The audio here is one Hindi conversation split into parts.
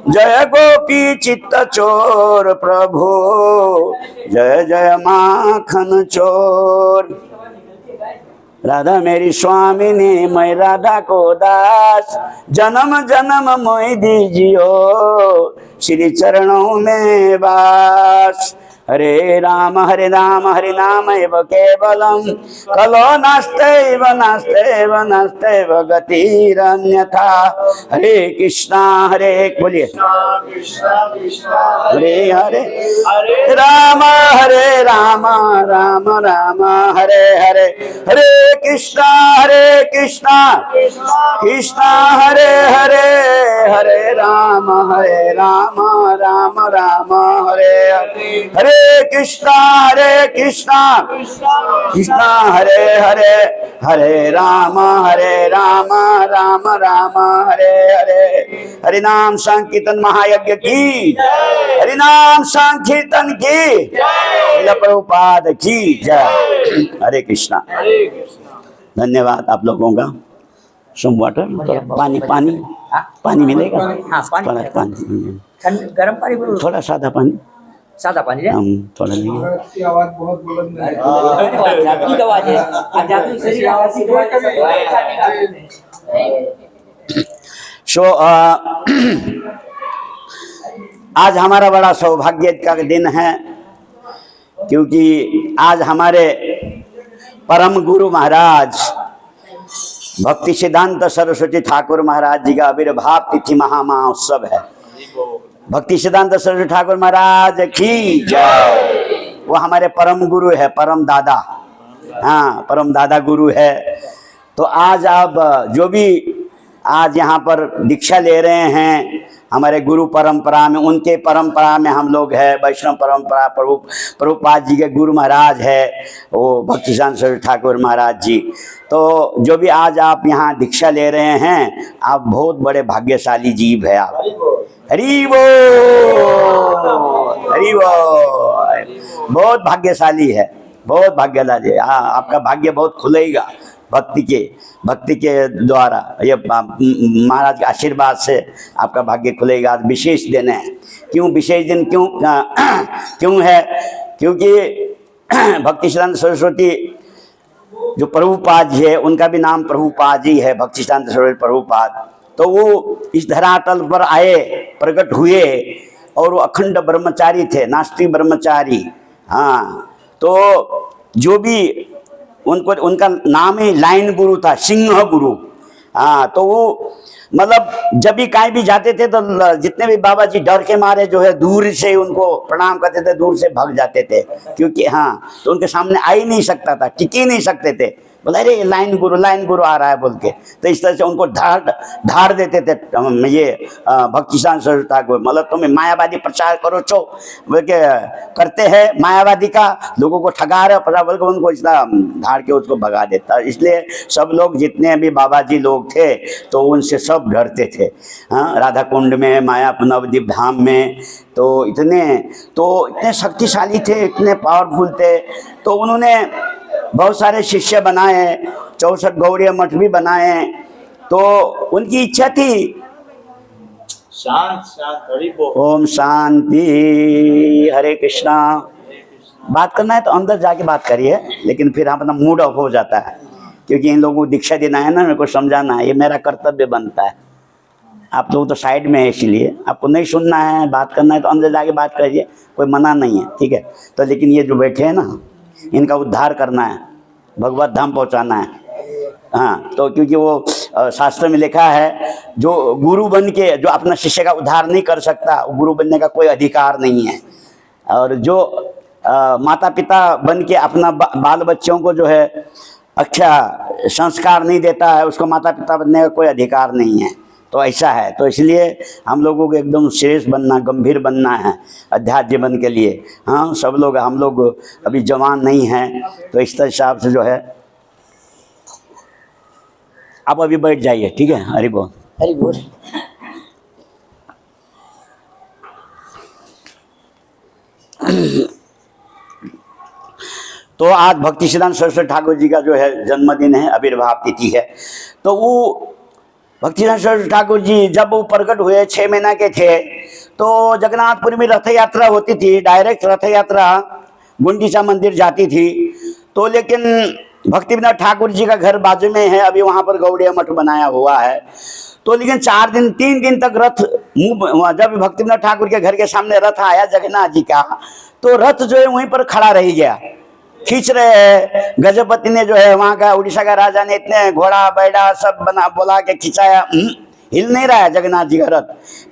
जय गोपी चित्त चोर प्रभु, जय जय माखन चोर। राधा मेरी स्वामिनी, मैं राधा को दास, जन्म जन्म मोहि दीजियो, श्री चरणों में वास। हरे राम हरे नाम एव केवलम, कलो नास्तेव नास्तेव नास्तेव गतिरन्यथा। हरे कृष्णा बोलिए हरे हरे राम राम राम हरे हरे, हरे कृष्णा कृष्णा हरे हरे, हरे राम राम राम हरे हरे, हरे कृष्णा कृष्णा हरे हरे, हरे राम राम राम हरे हरे। हरि नाम संकीर्तन महायज्ञ की, हरि नाम संकीर्तन की, प्रभुपाद की जय। हरे कृष्णा। धन्यवाद आप लोगों का। सम वाटर, पानी मिलेगा? हाँ, पानी गर्म पानी, थोड़ा सादा पानी हम थोड़ा लेंगे। आपकी आवाज बहुत बुलंद है। आध्यात्मिक आवाज है, आध्यात्मिक शरीर आवाज सो आज हमारा बड़ा सौभाग्य का दिन है, क्योंकि आज हमारे परम गुरु महाराज भक्ति सिद्धांत सरस्वती ठाकुर महाराज जी का आविर्भाव तिथि महामहोत्सव है। भक्ति सिद्धांत सरस्वती ठाकुर महाराज की जय। वो हमारे परम गुरु है, परम दादा, हाँ परम दादा गुरु है। तो आज आप जो भी आज यहाँ पर दीक्षा ले रहे हैं, हमारे गुरु परंपरा में, उनके परंपरा में हम लोग है, वैष्णव परंपरा, प्रभुपाद जी के गुरु महाराज है वो भक्ति सिद्धांत सरस्वती ठाकुर महाराज जी। तो जो भी आज आप यहाँ दीक्षा ले रहे हैं, आप बहुत बड़े भाग्यशाली जीव है आप। हरि बोल, हरि बोल। बहुत भाग्यशाली है, बहुत भाग्यशाली है। हाँ, आपका भाग्य बहुत खुलेगा भक्ति के द्वारा। ये महाराज के आशीर्वाद से आपका भाग्य खुलेगा। आज विशेष दिन है। क्यों विशेष दिन क्यों है? क्योंकि भक्ति सिद्धांत सरस्वती जो प्रभुपाद जी है, उनका भी नाम प्रभुपाद जी है, भक्ति सिद्धांत सरस्वती प्रभुपाद। तो वो इस धरातल पर आए, प्रकट हुए, और वो अखंड ब्रह्मचारी थे, नास्तिक ब्रह्मचारी। हाँ, तो जो भी उनका नाम ही लाइन गुरु था, सिंह गुरु। हाँ, तो वो मतलब जब भी कहीं भी जाते थे तो जितने भी बाबा जी डर के मारे जो है दूर से उनको प्रणाम करते थे, दूर से भाग जाते थे। क्योंकि हाँ, तो उनके सामने आ ही नहीं सकता था, टिक ही नहीं सकते थे। बोला अरे लाइन गुरु आ रहा है बोल के। तो इस तरह से उनको ढार देते थे ये भक्ति सिद्धांत सरस्वती ठाकुर। मतलब तुम्हें मायावादी प्रचार करो छो बोल के करते हैं, मायावादी का लोगों को ठगा रहे पता बोल के उनको इतना ढार के उसको भगा देता। इसलिए सब लोग जितने भी बाबा जी लोग थे तो उनसे सब डरते थे। हाँ, राधा कुंड में, माया नवद्वीप धाम में तो इतने शक्तिशाली थे, इतने पावरफुल थे। तो उन्होंने बहुत सारे शिष्य बनाए, 64 गौड़ीय मठ भी बनाए। तो उनकी इच्छा थी शांत ओम शांति, हरे कृष्णा। बात करना है तो अंदर जाके बात करिए, लेकिन फिर अपना मूड ऑफ हो जाता है, क्योंकि इन लोगों को दीक्षा देना है ना, मेरे को समझाना है, ये मेरा कर्तव्य बनता है। आप लोग तो साइड में है, इसलिए आपको नहीं सुनना है, बात करना है तो अंदर जाके बात करिए, कोई मना नहीं है, ठीक है। तो लेकिन ये जो बैठे हैं ना, इनका उद्धार करना है, भगवत धाम पहुंचाना है। हाँ, तो क्योंकि वो शास्त्र में लिखा है, जो गुरु बन के जो अपना शिष्य का उद्धार नहीं कर सकता, गुरु बनने का कोई अधिकार नहीं है। और जो माता पिता बन के अपना बाल बच्चों को जो है अच्छा संस्कार नहीं देता है, उसको माता पिता बनने का कोई अधिकार नहीं है। तो ऐसा है, तो इसलिए हम लोगों को एकदम श्रेष्ठ बनना, गंभीर बनना है अध्यात्म जीवन के लिए। हाँ, सब लोग, हम लोग अभी जवान नहीं हैं, तो इस हिसाब से जो है आप अभी बैठ जाइए, ठीक है। हरि बोल, हरि बोल। तो आज भक्ति सिद्धांत सरस्वती ठाकुर जी का जो है जन्मदिन है, आविर्भाव तिथि है। तो वो भक्तिसिद्धांत सरस्वती ठाकुर जी जब वो प्रकट हुए 6 महीना के थे तो जगन्नाथपुरी में रथ यात्रा होती थी, डायरेक्ट रथ यात्रा गुंडीचा मंदिर जाती थी। तो लेकिन भक्तिविनोद ठाकुर जी का घर बाजू में है, अभी वहाँ पर गौड़िया मठ बनाया हुआ है। तो लेकिन 3 दिन तक रथ जब भक्तिविनोद ठाकुर के घर के सामने रथ आया जगन्नाथ जी का, तो रथ जो है वहीं पर खड़ा रह गया, खींच रहे हैं। गजपति ने जो है वहाँ का उड़ीसा का राजा ने इतने घोड़ा बैठा सब बना बोला के खिंचाया, हिल नहीं रहा है जगन्नाथ जी का रथ।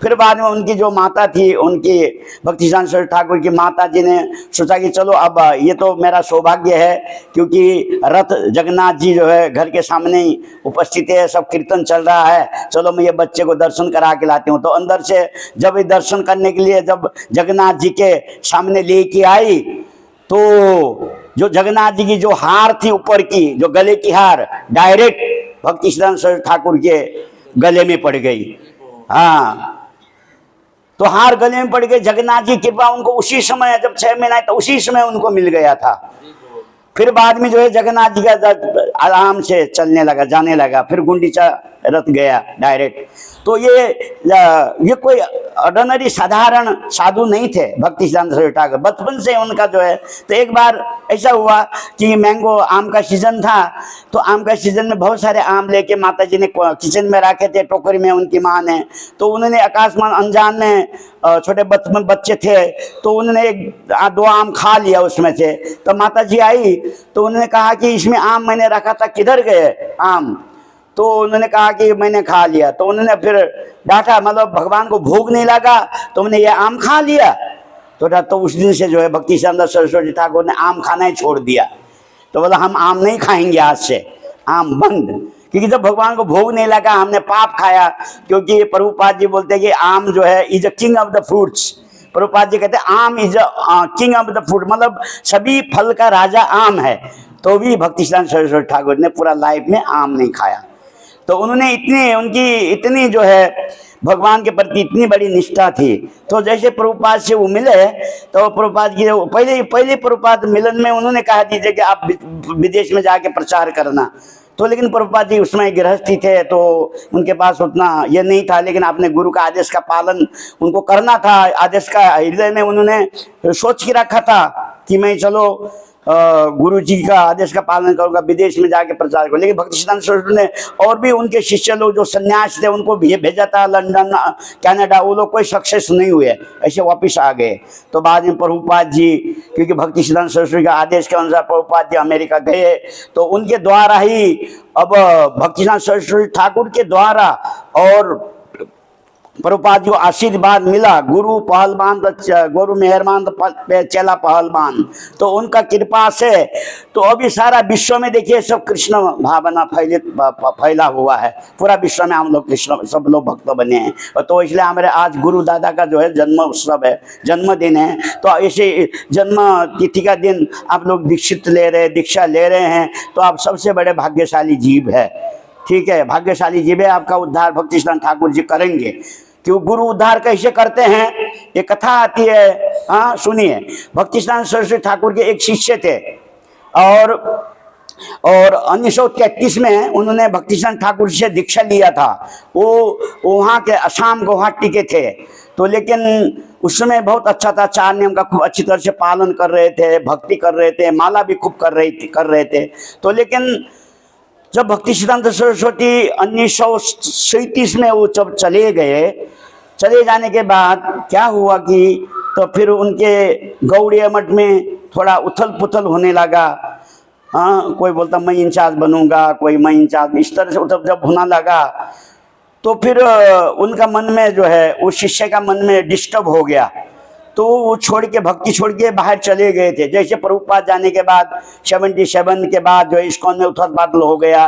फिर बाद में उनकी जो माता थी, उनकी भक्तिसिद्धांत सरस्वती ठाकुर की माता जी ने सोचा कि चलो अब ये तो मेरा सौभाग्य है, क्योंकि रथ जगन्नाथ जी जो है घर के सामने ही उपस्थित है, सब कीर्तन चल रहा है, चलो मैं ये बच्चे को दर्शन करा के लाती हूँ। तो अंदर से जब ये दर्शन करने के लिए जब जगन्नाथ जी के सामने लेके आई, तो जो जगन्नाथ जी की जो हार थी ऊपर की, जो गले की हार डायरेक्ट भक्तिसिद्धांत सरस्वती ठाकुर के गले में पड़ गई। हाँ, तो हार गले में पड़ गई। जगन्नाथ जी कृपा उनको उसी समय, जब 6 महीना तो उसी समय उनको मिल गया था। फिर बाद में जो है जगन्नाथ जी का आराम से चलने लगा, जाने लगा, फिर गुंडीचा रथ गया डायरेक्ट। तो ये कोई ऑर्डिनरी साधारण साधु नहीं थे भक्तिसिद्धांत सरस्वती ठाकुर, बचपन से उनका जो है। तो एक बार ऐसा हुआ कि मैंगो आम का सीजन था, तो आम का सीजन में बहुत सारे आम लेके माता जी ने किचन में रखे थे, टोकरी में उनकी माँ ने। तो उन्होंने आकाशमान अनजान में, छोटे बच्चे थे, तो उन्होंने 2 आम खा लिया उसमें से। तो माता जी आई तो उन्होंने कहा कि इसमें आम मैंने रखा था, किधर गए आम? तो उन्होंने कहा कि मैंने खा लिया। तो उन्होंने फिर डांटा, मतलब भगवान को भूख नहीं लगा तुमने ये आम खा लिया? तो उस दिन से जो है भक्तिसिद्धांत सरस्वती ठाकुर ने आम खाना ही छोड़ दिया। तो बोला हम आम नहीं खाएंगे, आज से आम बंद। क्योंकि जब भगवान को भोग नहीं लगा हमने पाप खाया। क्योंकि प्रभुपाद जी बोलते हैं कि आम जो है is a king of the fruits. Prabhupada ji कहते हैं आम is a king of the fruit, मतलब सभी फल का राजा आम है। तो भी भक्तिसिद्धांत सरस्वती ठाकुर ने पूरा लाइफ में आम नहीं खाया। तो उन्होंने उनकी इतनी जो है भगवान के प्रति इतनी बड़ी निष्ठा थी। तो जैसे प्रभुपाद से वो मिले, तो प्रभुपाद की पहले प्रभुपाद मिलन में उन्होंने कहा दीजिए कि आप विदेश में जाके प्रचार करना। तो लेकिन प्रभुपाद जी उसमें गृहस्थी थे, तो उनके पास उतना ये नहीं था। लेकिन अपने गुरु का आदेश का पालन उनको करना था। आदेश का हृदय में उन्होंने सोच के रखा था कि मैं चलो गुरु जी का आदेश का पालन करूंगा, विदेश में जाके प्रचार करूंगा। लेकिन भक्तिसिद्धांत सरस्वती ने और भी उनके शिष्य लोग जो सन्यास थे उनको भेजा था लंदन, कनाडा, वो लोग कोई सक्सेस नहीं हुए, ऐसे वापस आ गए। तो बाद में प्रभुपाद जी, क्योंकि भक्तिसिद्धांत सरस्वती का आदेश के अनुसार प्रभुपाद जी अमेरिका गए, तो उनके द्वारा ही अब भक्तिसिद्धांत सरस्वती ठाकुर के द्वारा और प्रभुपाद जी को आशीर्वाद मिला। गुरु पहलवान, गुरु मेहरबान तो चेला पहलवान, तो उनका कृपा से तो अभी सारा विश्व में देखिए सब कृष्ण भावना फैला हुआ है। पूरा विश्व में हम लोग कृष्ण, सब लोग भक्त बने हैं। और तो इसलिए हमारे आज गुरु दादा का जो है जन्म उत्सव है, जन्मदिन है। तो ऐसे जन्म तिथि का दिन आप लोग दीक्षा ले रहे हैं, तो आप सबसे बड़े भाग्यशाली जीव है। ठीक है, भाग्यशाली जीव है। आपका उद्धार भक्तिसिद्धांत ठाकुर जी करेंगे। क्यों गुरु उद्धार कैसे करते हैं, ये कथा आती है। हाँ सुनिए, भक्तिसिद्धांत सरस्वती ठाकुर के एक शिष्य थे और 1933 में उन्होंने भक्तिसिद्धांत ठाकुर से दीक्षा लिया था। वो वहाँ के असम गुवाहाटी के थे। तो लेकिन उस समय बहुत अच्छा था, 4 नियम का खूब अच्छी तरह से पालन कर रहे थे, भक्ति कर रहे थे, माला भी खूब कर रहे थे। तो लेकिन जब भक्तिसिद्धांत सरस्वती 1937 में वो जब चले जाने के बाद क्या हुआ कि तो फिर उनके गौड़िया मठ में थोड़ा उथल पुथल होने लगा। हाँ, कोई बोलता मैं इंचार्ज बनूंगा, कोई मैं इंचार्ज, इस तरह से जब होना लगा तो फिर उनका मन में जो है उस शिष्य का मन में डिस्टर्ब हो गया। तो वो छोड़ के, भक्ति छोड़ के बाहर चले गए थे। जैसे प्रभुपाद जाने के बाद 77 के बाद जो इस्कॉन में उथल पाथल हो गया।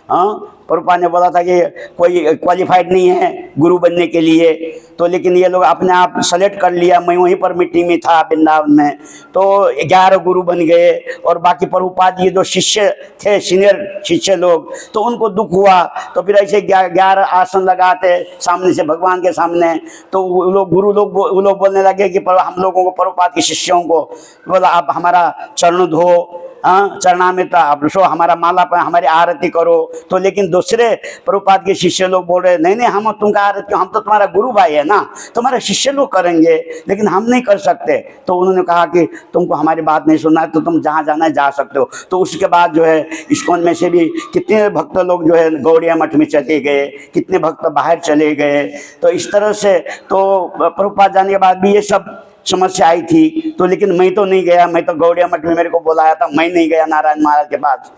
हाँ, प्रभुपाद ने बोला था कि कोई क्वालिफाइड नहीं है गुरु बनने के लिए। तो लेकिन ये लोग अपने आप सेलेक्ट कर लिया। मैं वहीं पर मिट्टी में था वृंदावन में, तो 11 गुरु बन गए। और बाकी प्रभुपाद ये जो शिष्य थे, सीनियर शिष्य लोग, तो उनको दुख हुआ। तो फिर ऐसे 11 आसन लगाते सामने से भगवान के सामने। तो वो लोग बोलने लगे कि हम लोगों को, प्रभुपाद के शिष्यों को बोला, आप हमारा चरण धो, चरणामृत आप सो, हमारा माला पर हमारी आरती करो। तो लेकिन दूसरे प्रभुपाद के शिष्य लोग बोल रहे नहीं नहीं हम तुमका हम तो तुम्हारा गुरु भाई है ना, तुम्हारे शिष्य लोग करेंगे लेकिन हम नहीं कर सकते। तो उन्होंने कहा कि तुमको हमारी बात नहीं सुनना है तो तुम जहाँ जाना है जा सकते हो। तो उसके बाद जो है इस्कॉन में से भी कितने भक्त लोग जो है गौड़िया मठ में चले गए, कितने भक्त बाहर चले गए। तो इस तरह से तो प्रभुपाद जाने के बाद भी ये सब समस्या आई थी। तो लेकिन मैं तो नहीं गया, मैं तो गौड़िया मठ में मेरे को बुलाया था, मैं नहीं गया नारायण महाराज के पास।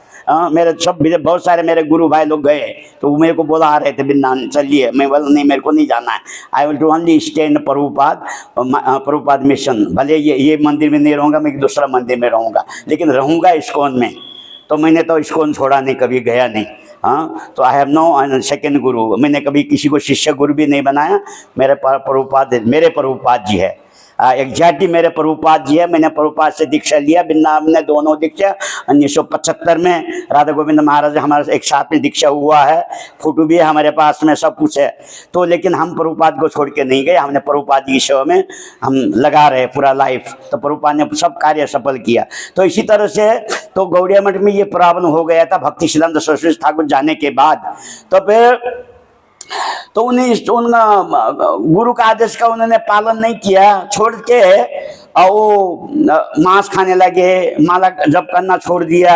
मेरे सब बहुत सारे मेरे गुरु भाई लोग गए तो वो मेरे को बुला रहे थे वृंदावन चलिए, मैं बोला नहीं मेरे को नहीं जाना है, I will to only stay in Prabhupada mission. भले ये मंदिर में नहीं रहूँगा, मैं दूसरा मंदिर में रहूँगा लेकिन रहूँगा इस्कॉन में। तो मैंने तो इस्कॉन छोड़ा नहीं, कभी गया नहीं। हाँ, तो आई हैव नो सेकेंड गुरु, मैंने कभी किसी को शिष्य गुरु भी नहीं बनाया। मेरे प्रभुपाद जी है, एग्जैक्टली मेरे प्रभुपाद जी है। मैंने प्रभुपाद से दीक्षा लिया वृंदावन में, दोनों दीक्षा 1975 में राधा गोविंद महाराज हमारे एक साथ में दीक्षा हुआ है, फोटो भी है हमारे पास में, सब कुछ है। तो लेकिन हम प्रभुपाद को छोड़ के नहीं गए, हमने प्रभुपाद जी की सेवा में हम लगा रहे पूरा लाइफ। तो प्रभुपाद ने सब कार्य सफल किया। तो इसी तरह से तो गौड़िया मठ में ये प्रॉब्लम हो गया था भक्ति सिद्धांत सरस्वती ठाकुर जाने के बाद। तो फिर तो उन्हें गुरु का आदेश का उन्होंने पालन नहीं किया, छोड़ के और वो मांस खाने लगे, माला जप करना छोड़ दिया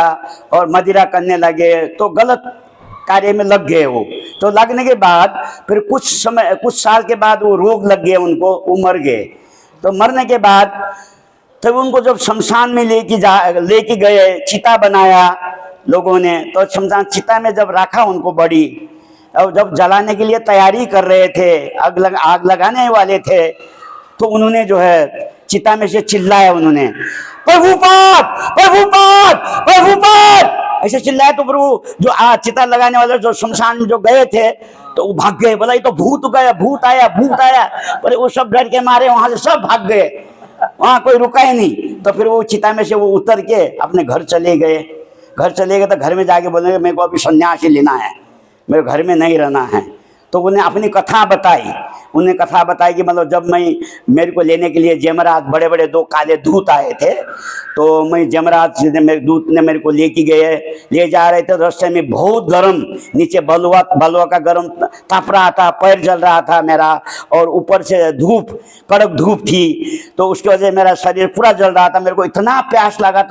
और मदिरा करने लगे। तो गलत कार्य में लग गए वो। तो लगने के बाद फिर कुछ साल के बाद वो रोग लग गए उनको, वो मर गए। तो मरने के बाद तब उनको जब शमशान में लेके गए, चिता बनाया लोगों ने। तो शमशान चिता में जब रखा उनको बड़ी, और जब जलाने के लिए तैयारी कर रहे थे, आग लगाने वाले थे, तो उन्होंने जो है चिता में से चिल्लाया, उन्होंने प्रभुपाद प्रभुपाद प्रभुपाद ऐसे चिल्लाया। तो प्रभु जो चिता लगाने वाले जो शमशान में जो गए थे तो वो भाग गए, बोला ये तो भूत गया, भूत आया भूत आया। पर वो सब डर के मारे वहां से सब भाग गए, वहां कोई रुका ही नहीं। तो फिर वो चिता में से वो उतर के अपने घर चले गए। तो घर में जाके बोले मेरे को अभी सन्यासी लेना है, मेरे घर में नहीं रहना है। तो उन्हें अपनी कथा बताई कि मतलब जब मेरे को लेने के लिए जमराज बड़े बड़े 2 काले दूत आए थे, तो मैं जमराज मेरे दूत ने मेरे को ले जा रहे थे। रास्ते में बहुत गर्म, नीचे बलुआ का गर्म तप रहा था, पैर जल रहा था मेरा, और ऊपर से कड़क धूप थी। तो उसकी वजह से मेरा शरीर पूरा जल रहा था, मेरे को इतना प्यास लगा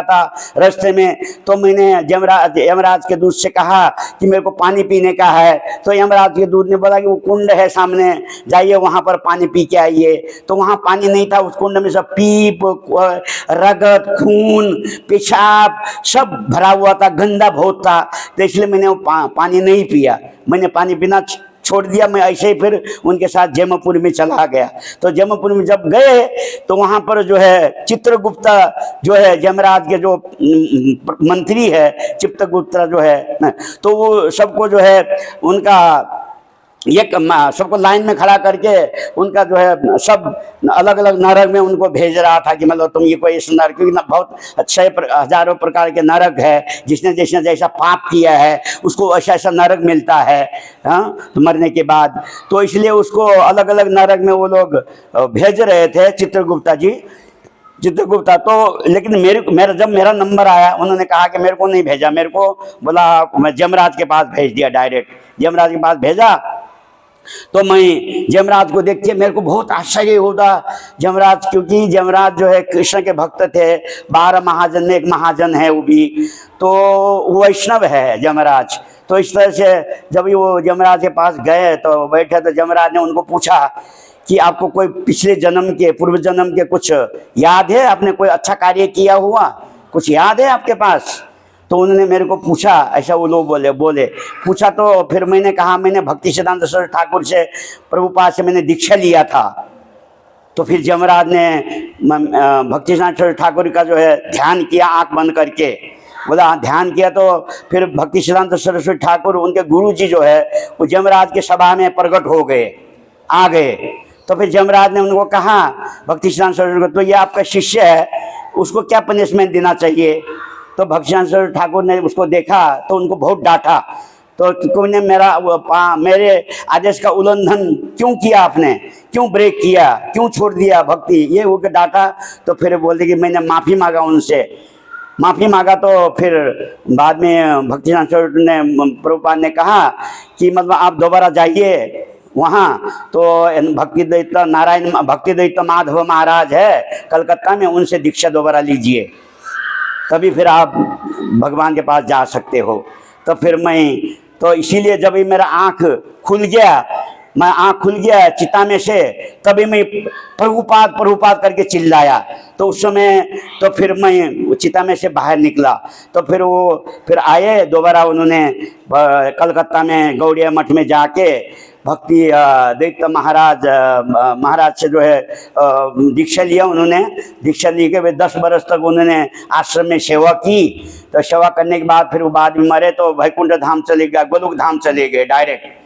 था रास्ते में। तो मैंने यमराज के दूत से कहा कि मेरे को पानी पीने का है। तो यमराज के दूत ने बोला कि वो कुंड है सामने, जाइए वहां पर पानी पी के आइए। तो वहां पानी नहीं था, उस कुंड में सब पीप, रगत, खून, पेशाब सब भरा हुआ था, गंदा बहुत था। तो इसलिए मैंने वो पानी नहीं पिया, मैंने पानी पीना छोड़ दिया। मैं ऐसे ही फिर उनके साथ जयपुर में चला गया। तो जयपुर में जब गए तो वहाँ पर जो है चित्रगुप्त जो है यमराज के जो मंत्री है, चित्रगुप्त जो है, तो वो सबको जो है उनका सबको लाइन में खड़ा करके उनका जो है सब अलग अलग नरक में उनको भेज रहा था कि मतलब तुम ये कोई इस नरक, क्योंकि ना बहुत अच्छे हजारों प्रकार के नरक है, जिसने जैसा पाप किया है उसको ऐसा नरक मिलता है हाँ तो मरने के बाद। तो इसलिए उसको अलग अलग नरक में वो लोग भेज रहे थे चित्रगुप्ता। तो लेकिन जब मेरा नंबर आया, उन्होंने कहा कि मेरे को नहीं भेजा, मेरे को बोला मैं जमराज के पास भेज दिया, डायरेक्ट जमराज के पास भेजा। तो मैं जमराज को देख के मेरे को बहुत आश्चर्य होता जमराज, क्योंकि जमराज जो है कृष्ण के भक्त थे, 12 महाजन में एक महाजन है वो भी, तो वैष्णव है जमराज। तो इस तरह से जब वो जमराज के पास गए तो बैठे, तो जमराज ने उनको पूछा कि आपको कोई पिछले जन्म के, पूर्व जन्म के कुछ याद है, आपने कोई अच्छा कार्य किया हुआ, कुछ याद है आपके पास? तो उन्होंने मेरे को पूछा, ऐसा वो लोग बोले पूछा। तो फिर मैंने कहा मैंने भक्ति सिद्धांत सरस्वती ठाकुर से, प्रभुपाद से मैंने दीक्षा लिया था। तो फिर जमराज ने भक्ति सिद्धांत सरस्वती ठाकुर का जो है ध्यान किया, आंख बंद करके बोला हाँ ध्यान किया। तो फिर भक्ति सिद्धांत सरस्वती ठाकुर उनके गुरु जी जो है वो जमराज के सभा में प्रकट हो गए, आ गए। तो फिर जमराज ने उनको कहा भक्ति सिद्धांत सरस्वती को, तो ये आपका शिष्य है, उसको क्या पनिशमेंट देना चाहिए? तो भक्ति सिद्धांत सरस्वती ठाकुर ने उसको देखा तो उनको बहुत डांटा। तो तुमने मेरे आदेश का उल्लंघन क्यों किया, आपने क्यों ब्रेक किया, क्यों छोड़ दिया भक्ति, ये वो डांटा। तो फिर बोलते कि मैंने माफ़ी मांगा उनसे, माफ़ी मांगा तो फिर बाद में भक्तिसिद्धांत सरस्वती ने प्रभुपाद ने कहा कि मतलब आप दोबारा जाइए वहाँ, तो भक्ति दैत्य नारायण भक्ति दैत्य माधव महाराज है कलकत्ता में, उनसे दीक्षा दोबारा लीजिए, तभी फिर आप भगवान के पास जा सकते हो। तो फिर मैं तो इसीलिए जब भी मेरा आँख खुल गया, मैं आँख खुल गया चिता में से, तभी मैं प्रभुपाद प्रभुपाद करके चिल्लाया। तो उस समय तो फिर मैं चिता में से बाहर निकला, तो फिर वो फिर आए दोबारा, उन्होंने कलकत्ता में गौड़िया मठ में जाके भक्ति दैत्य महाराज से जो है दीक्षा लिया उन्होंने। दीक्षा ली के 10 बरस तक उन्होंने आश्रम में सेवा की। तो सेवा करने के बाद फिर वो बाद में मरे तो वैकुंठ धाम चले गए, गोलोक धाम चले गए डायरेक्ट।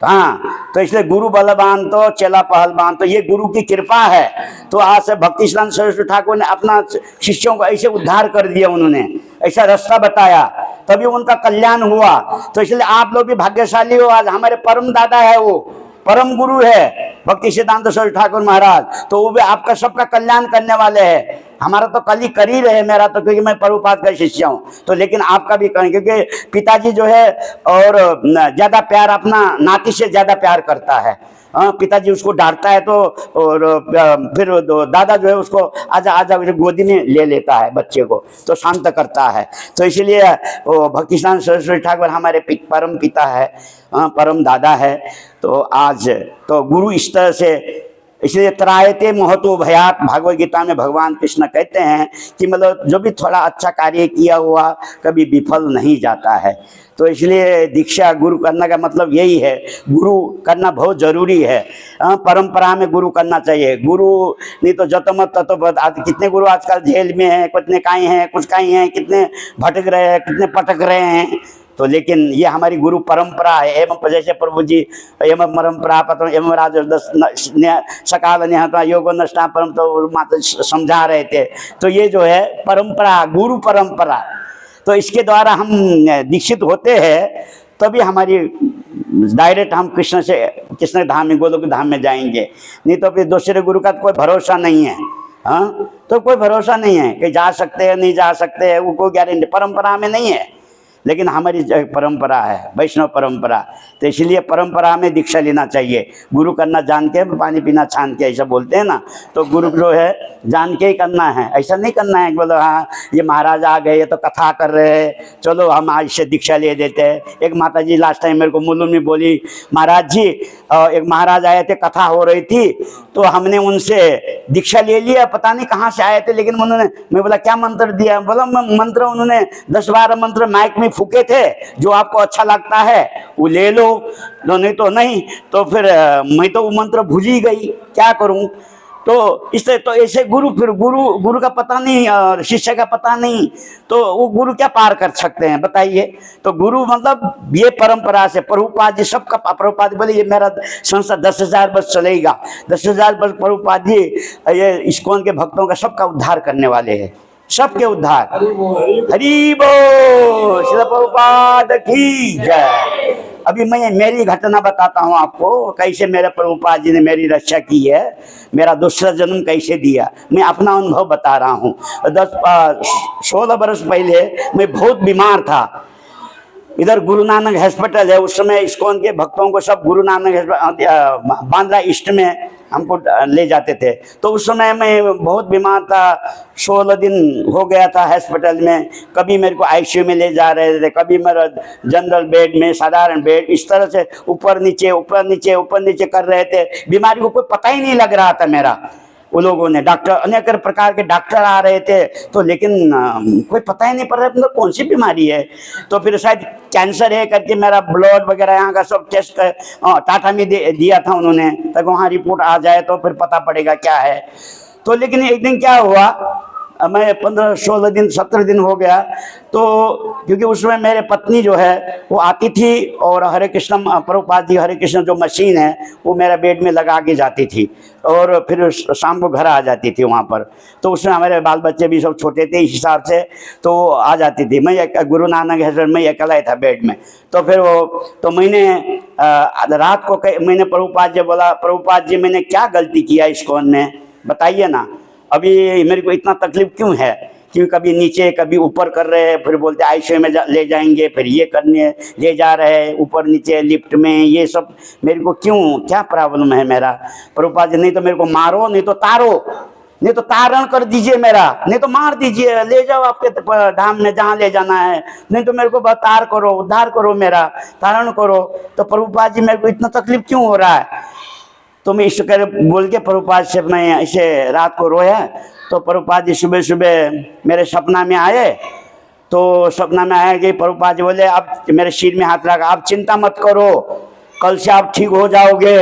हाँ, तो इसलिए गुरु बलवान तो चेला पहलवान, तो ये गुरु की कृपा है। तो आज से भक्तिसिद्धांत सरस्वती ठाकुर ने अपना शिष्यों को ऐसे उद्धार कर दिया, उन्होंने ऐसा रास्ता बताया, तभी उनका कल्याण हुआ। तो इसलिए आप लोग भी भाग्यशाली हो, आज हमारे परम दादा है, वो परम गुरु है भक्तिसिद्धांत सरस्वती ठाकुर महाराज, तो वो भी आपका सबका कल्याण करने वाले हैं। हमारा तो कल ही कर ही रहे, मेरा तो, क्योंकि मैं प्रभुपाद का शिष्य हूँ, तो लेकिन आपका भी करें, क्योंकि पिताजी जो है और ज़्यादा प्यार अपना नाती से ज़्यादा प्यार करता है। पिताजी उसको डांटता है तो और फिर दादा जो है उसको आजा आजा गोदी में ले लेता है बच्चे को, तो शांत करता है। तो इसलिए वो भक्तिसिद्धांत सरस्वती ठाकुर हमारे परम पिता है, परम दादा है। तो आज तो गुरु इस तरह से, इसलिए त्रायते महतो भयात, भागवत गीता में भगवान कृष्ण कहते हैं कि मतलब जो भी थोड़ा अच्छा कार्य किया हुआ कभी विफल नहीं जाता है। तो इसलिए दीक्षा गुरु करने का मतलब यही है, गुरु करना बहुत जरूरी है। परंपरा में गुरु करना चाहिए, गुरु नहीं तो जतो मत ततो बत। कितने गुरु आजकल जेल में हैं, कितने कहीं हैं, कुछ कहीं हैं, कितने भटक रहे हैं, कितने पटक रहे हैं। तो लेकिन ये हमारी गुरु परंपरा है। एवं जैसे प्रभु जी एवं परंपरा पत्र एवं राज सकाल निहता योगो नष्टा परम, तो माता समझा रहे थे। तो ये जो है परंपरा, गुरु परंपरा, तो इसके द्वारा हम दीक्षित होते हैं, तभी हमारी डायरेक्ट हम कृष्ण धाम में, गोलोक धाम में जाएंगे। नहीं तो फिर दूसरे गुरु का कोई भरोसा नहीं है। हाँ, तो कोई भरोसा नहीं है कि जा सकते हैं नहीं जा सकते हैं, वो कोई गारंटी परंपरा में नहीं है। लेकिन हमारी परंपरा है वैष्णव परंपरा, तो इसलिए परंपरा में दीक्षा लेना चाहिए। गुरु करना जान के, पानी पीना छान के, ऐसा बोलते हैं ना। तो गुरु जो है जान के ही करना है, ऐसा नहीं करना है बोलो हाँ ये महाराज आ गए, ये तो कथा कर रहे हैं, चलो हम आज से दीक्षा ले देते हैं। एक माता जी लास्ट टाइम मेरे को मुलुम में बोली, महाराज जी एक महाराज आए थे, कथा हो रही थी, तो हमने उनसे दीक्षा ले लिया, पता नहीं कहाँ से आए थे, लेकिन उन्होंने, मैं बोला क्या मंत्र दिया? बोला मंत्र उन्होंने 10-12 मंत्र माइक में फूके थे, जो आपको अच्छा लगता है वो ले लो, नहीं तो नहीं। तो फिर मैं तो वो मंत्र भूल ही गई, क्या करूं? तो इससे तो ऐसे गुरु का पता नहीं और शिष्य का पता नहीं, तो वो गुरु क्या पार कर सकते हैं बताइए? तो गुरु मतलब ये परंपरा से प्रभुपाद जी सबका, प्रभुपाद बोले ये मेरा संस्था 10,000 वर्ष चलेगा, 10,000 वर्ष प्रभुपाद जी ये इस्कॉन के भक्तों का सबका उद्धार करने वाले हैं, सबके उद्धार। हरि बोल, श्रील प्रभुपाद की जय। अभी मैं मेरी घटना बताता हूँ आपको, कैसे मेरे प्रभुपाद जी ने मेरी रक्षा की है, मेरा दूसरा जन्म कैसे दिया। मैं अपना अनुभव बता रहा हूँ। 16 बरस पहले मैं बहुत बीमार था। इधर गुरु नानक हॉस्पिटल है, उस समय इस्कॉन के भक्तों को सब गुरु नानक बांद्रा ईस्ट में हमको ले जाते थे। तो उस समय मैं बहुत बीमार था, 16 दिन हो गया था हॉस्पिटल में। कभी मेरे को आईसीयू में ले जा रहे थे, कभी मेरा जनरल बेड में, साधारण बेड, इस तरह से ऊपर नीचे ऊपर नीचे ऊपर नीचे कर रहे थे। बीमारी को कोई पता ही नहीं लग रहा था मेरा। वो लोगों ने डॉक्टर, अनेक प्रकार के डॉक्टर आ रहे थे, तो लेकिन कोई पता ही नहीं पड़ रहा मतलब कौन सी बीमारी है। तो फिर शायद कैंसर है करके मेरा ब्लड वगैरह यहाँ का सब टेस्ट टाटा में दिया था उन्होंने, तक वहाँ रिपोर्ट आ जाए तो फिर पता पड़ेगा क्या है। तो लेकिन एक दिन क्या हुआ, मैं 15-16 दिन 17 दिन हो गया, तो क्योंकि उसमें मेरे पत्नी जो है वो आती थी और हरे कृष्ण प्रभुपाद जी हरे कृष्ण जो मशीन है वो मेरा बेड में लगा के जाती थी, और फिर शाम को घर आ जाती थी वहाँ पर। तो उसमें हमारे बाल बच्चे भी सब छोटे थे, इस हिसाब से तो आ जाती थी। मैं गुरु नानक हस्बैंड में अकेला ही था बेड में। तो फिर वो, तो मैंने रात को मैंने प्रभुपाद जी बोला, प्रभुपाद जी मैंने क्या गलती किया इस्कॉन में बताइए ना, अभी मेरे को इतना तकलीफ क्यों है? क्योंकि कभी नीचे कभी ऊपर कर रहे हैं, फिर बोलते आईसीयू में ले जाएंगे, फिर ये करने ले जा रहे हैं ऊपर नीचे लिफ्ट में, ये सब मेरे को क्यों, क्या प्रॉब्लम है मेरा? प्रभुपाद जी नहीं तो मेरे को मारो, नहीं तो तारो, नहीं तो तारण कर दीजिए मेरा, नहीं तो मार दीजिए, ले जाओ आपके धाम में जहाँ ले जाना है, नहीं तो मेरे को तार करो, उद्धार करो, मेरा तारण करो। तो प्रभुपाद जी मेरे को इतना तकलीफ क्यों हो रहा है? तो मैं ईश्वर बोल के प्रभुपाद से मैं ऐसे रात को रोया। तो प्रभुपाद जी सुबह सुबह मेरे सपना में आए। तो सपना में आया कि प्रभुपाद जी बोले आप मेरे सिर में हाथ रखा, आप चिंता मत करो, कल से आप ठीक हो जाओगे,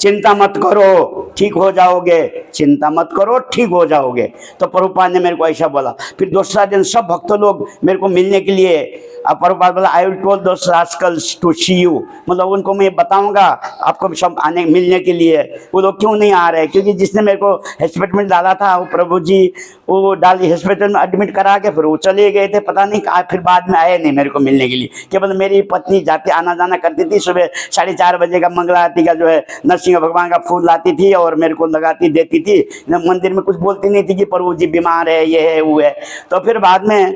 चिंता मत करो ठीक हो जाओगे, चिंता मत करो ठीक हो जाओगे। तो प्रभुपाद ने मेरे को ऐसा बोला। फिर दूसरा दिन सब भक्त लोग मेरे को मिलने के लिए, अब प्रभुपाद बोला I will tell those rascals to see you, मतलब उनको मैं बताऊंगा आपको सब आने मिलने के लिए। वो लोग क्यों नहीं आ रहे? क्योंकि जिसने मेरे को हॉस्पिटल में डाला था वो प्रभु जी, वो डाली हॉस्पिटल में एडमिट करा के फिर वो चले गए थे, पता नहीं कहा, फिर बाद में आए नहीं मेरे को मिलने के लिए। केवल मेरी पत्नी जाते आना जाना करती थी, सुबह 4:30 बजे का मंगला आरती का जो है नरसिंह भगवान का फूल लाती थी और मेरे को लगाती देती थी। मंदिर में कुछ बोलती नहीं थी कि प्रभु जी बीमार है, ये है वो है। तो फिर बाद में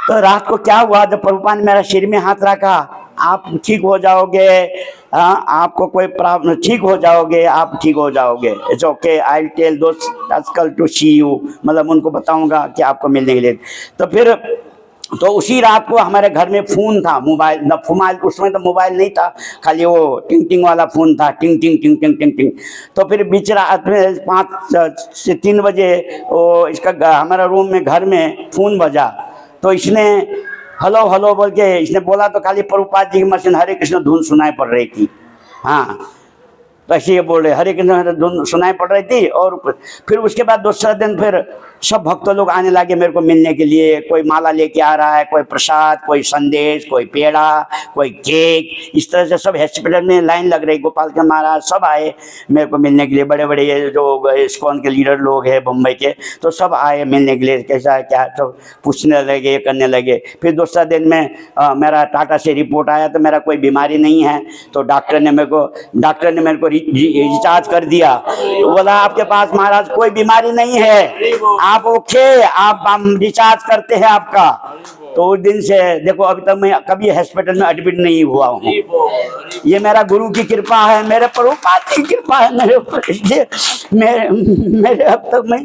तो रात को क्या हुआ, जब प्रभुपाद ने मेरा सिर में हाथ रखा, आप ठीक हो जाओगे, आपको कोई प्रॉब्लम, ठीक हो जाओगे, आप ठीक हो जाओगे, it's okay, I will tell those rascal to see you, मतलब उनको बताऊंगा कि आपको मिलने के लिए। तो फिर तो उसी रात को हमारे घर में फ़ोन था, मोबाइल न मोबाइल, उसमें तो मोबाइल नहीं था, खाली वो टिंग टिंग वाला फ़ोन था, टिंग टिंग टिंग टिंग टिंग टिंग। तो फिर बीच रात में 5 से 3 बजे वो इसका हमारा रूम में घर में फ़ोन बजा। तो इसने हेलो हेलो बोल के इसने बोला, तो खाली प्रभुपाद जी की मशीन हरे कृष्ण धुन सुनाई पड़ रही थी। हाँ, तो ऐसे ये बोल रहे हरे कृष्ण धुन सुनाई पड़ रही थी। और फिर उसके बाद दूसरा दिन फिर सब भक्त लोग आने लगे मेरे को मिलने के लिए। कोई माला लेके आ रहा है, कोई प्रसाद, कोई संदेश, कोई पेड़ा, कोई केक, इस तरह से सब हॉस्पिटल में लाइन लग रही। गोपाल के महाराज सब आए मेरे को मिलने के लिए, बड़े बड़े ये जो इस्कॉन के लीडर लोग हैं बम्बई के, तो सब आए मिलने के लिए, कैसा है क्या, तो पूछने लगे, करने लगे। फिर दूसरा दिन में मेरा टाटा से रिपोर्ट आया, तो मेरा कोई बीमारी नहीं है। तो डॉक्टर ने मेरे को रिचार्ज कर दिया। तो बोला आपके पास महाराज कोई बीमारी नहीं है, आप ओके, आप हम रिचार्ज करते हैं आपका। तो उस दिन से देखो अभी तक मैं कभी हॉस्पिटल में एडमिट नहीं हुआ हूँ। ये मेरा गुरु की कृपा है, मेरे प्रभुपाद की कृपा है मेरे ऊपर। इसलिए मेरे अब तक मैं,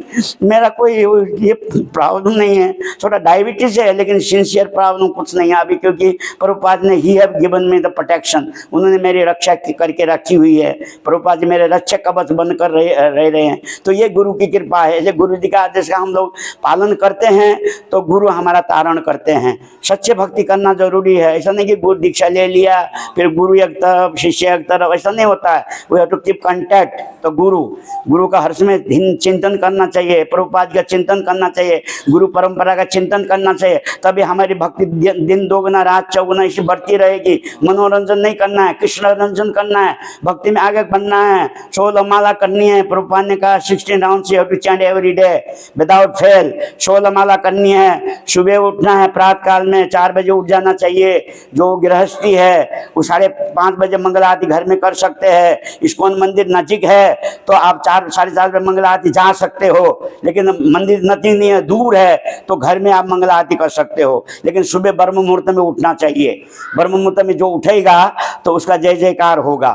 मेरा कोई ये प्रॉब्लम नहीं है। थोड़ा डायबिटीज है लेकिन सिंसियर प्रॉब्लम कुछ नहीं है अभी, क्योंकि प्रभुपाद ने he have given me the protection, उन्होंने मेरी रक्षा करके रखी हुई है। प्रभुपाद जी मेरे रक्षक कवच बन कर रहे हैं। तो ये गुरु की कृपा है। ये गुरु जी का आदेश का हम लोग पालन करते हैं तो गुरु हमारा तारण करते हैं। सच्चे भक्ति करना जरूरी है। ऐसा नहीं कि गुरु दीक्षा ले लिया फिर गुरु एक तरफ शिष्य एक तरफ, ऐसा नहीं होता है। We have to keep contact. तो गुरु का हर समय चिंतन करना चाहिए, प्रभुपाद का चिंतन करना चाहिए, गुरु परंपरा का चिंतन करना चाहिए, तभी हमारी भक्ति दिन दोगुना रात चौगुना इसी बढ़ती रहेगी। मनोरंजन नहीं करना है, कृष्ण रंजन करना है, भक्ति में आगे बढ़ना है, 16 माला करनी है। प्रभुपाद ने कहा 16 राउंड से to chant every day without fail. 16 माला करनी है। सुबह उठना है, प्रातः काल में 4 बजे उठ जाना चाहिए। जो गृहस्थी है वो 5:30 बजे मंगल आरती घर में कर सकते हैं। इस्कॉन मंदिर नजीक है तो आप 4 साढ़े 4 बजे मंगल आरती जा सकते हो, लेकिन मंदिर नजदीक नहीं है, दूर है, तो घर में आप मंगल आरती कर सकते हो। लेकिन सुबह ब्रह्म मुहूर्त में उठना चाहिए। ब्रह्म मुहूर्त में जो उठेगा तो उसका जय जयकार होगा,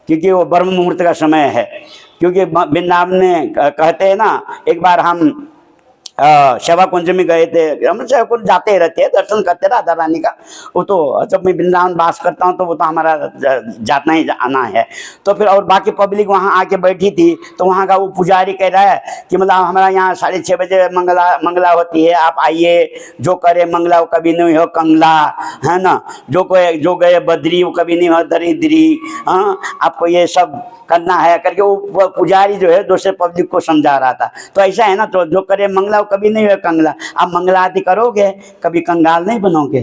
क्योंकि वो ब्रह्म मुहूर्त का समय है। क्योंकि वृंदावन में कहते हैं ना, एक बार हम सेवा कुंज में गए थे, हम सेवा कुंज जाते रहते हैं, दर्शन करते राधा रानी का। वो तो जब मैं वृंदावन वास करता हूँ तो वो तो हमारा जाना ही आना है। तो फिर और बाकी पब्लिक वहाँ आके बैठी थी, तो वहाँ का वो पुजारी कह रहा है कि मतलब हमारा यहाँ 6:30 बजे मंगला होती है, आप आइए, जो करे मंगला वो कभी नहीं हो कंगला, है ना, जो गए बद्री वो कभी नहीं हो दरिद्री। हाँ, आपको ये सब करना है करके वो पुजारी जो है दूसरे पब्लिक को समझा रहा था। तो ऐसा है ना, तो जो करे मंगला कभी नहीं हुआ कंगला। आप मंगला आरती करोगे कभी कंगाल नहीं बनोगे।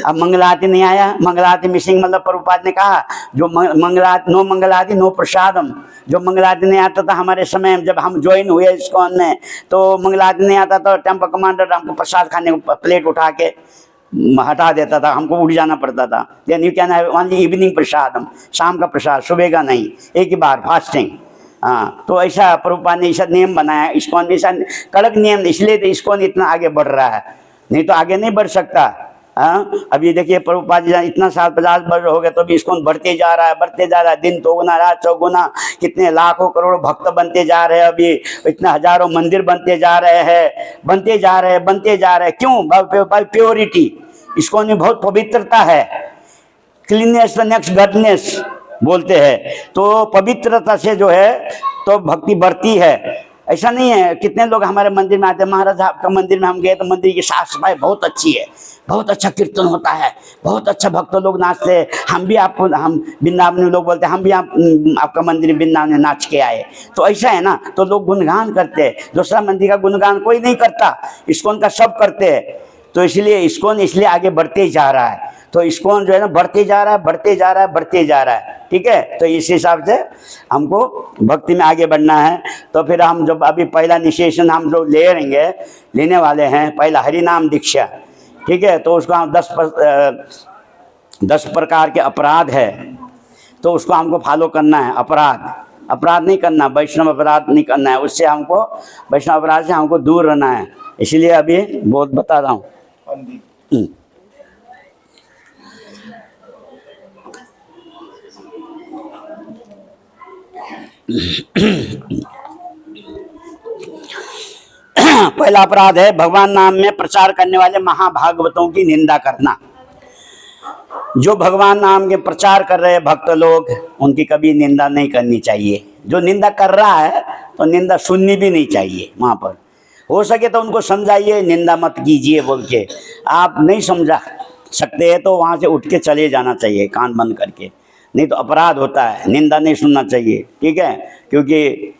अब मंगला आरती नहीं आया, मंगला आरती मिसिंग, मतलब प्रभुपाद ने कहा जो मंगला आरती नो प्रसादम। जो मंगला आरती नहीं आता था हमारे समय जब हम ज्वाइन हुए इस्कॉन में, तो मंगला आरती नहीं आता तो टेम्पल कमांडर हमको प्रसाद खाने को प्लेट उठा के हटा देता था, हमको उठ जाना पड़ता था। Then you can have only evening prasadam, शाम का प्रसाद, सुबह का नहीं, एक ही बार फास्टिंग। हाँ, तो ऐसा प्रभुपाद ने ऐसा नियम बनाया, इस्कॉन में ऐसा कड़क नियम, इसलिए तो इस्कॉन इतना आगे बढ़ रहा है, नहीं तो आगे नहीं बढ़ सकता। हाँ, अभी देखिए प्रभुपाद जी इतना साल 50 वर्ष हो गए तो भी इस्कॉन बढ़ते जा रहा है, बढ़ते जा रहा है, दिन चौगुना रात चौगुना, कितने लाखों करोड़ों भक्त बनते जा रहे हैं, अभी इतना हजारों मंदिर बनते जा रहे हैं, बनते जा रहे हैं, बनते जा रहे हैं। क्यों? Bye purity. इस्कॉन में बहुत पवित्रता है, क्लीननेस द नेक्स्ट गॉडनेस बोलते हैं। तो पवित्रता से जो है तो भक्ति बढ़ती है। ऐसा नहीं है, कितने लोग हमारे मंदिर में आते हैं, महाराज आपका मंदिर में हम गए तो मंदिर की साफ सफाई बहुत अच्छी है, बहुत अच्छा कीर्तन होता है, बहुत अच्छा भक्त लोग नाचते हैं, हम वृंदावन में लोग बोलते हैं हम भी आपका मंदिर वृंदावन में नाच के आए। तो ऐसा है ना, तो लोग गुणगान करते हैं, दूसरा मंदिर का गुणगान कोई नहीं करता, इस्कॉन का सब करते हैं। तो इसलिए इस्कॉन इसलिए आगे बढ़ते ही जा रहा है। तो इस्कॉन जो है ना बढ़ते जा रहा है, बढ़ते जा रहा है, बढ़ते जा रहा है। ठीक है, तो इस हिसाब से हमको भक्ति में आगे बढ़ना है। तो फिर हम जब अभी पहला इनिशिएशन हम जो लेने वाले हैं, पहला हरिनाम दीक्षा, ठीक है, तो उसको हम 10 प्रकार के अपराध है, तो उसको हमको फॉलो करना है। अपराध नहीं करना, वैष्णव अपराध नहीं करना है, उससे हमको वैष्णव अपराध से हमको दूर रहना है। इसलिए अभी बहुत बता रहा हूँ। पहला अपराध है भगवान नाम में प्रचार करने वाले महाभागवतों की निंदा करना। जो भगवान नाम के प्रचार कर रहे भक्त लोग, उनकी कभी निंदा नहीं करनी चाहिए। जो निंदा कर रहा है तो निंदा सुननी भी नहीं चाहिए। वहाँ पर हो सके तो उनको समझाइए, निंदा मत कीजिए बोल के। आप नहीं समझा सकते हैं तो वहाँ से उठ के चले जाना चाहिए, कान बंद करके, नहीं तो अपराध होता है, निंदा नहीं सुनना चाहिए। ठीक है, क्योंकि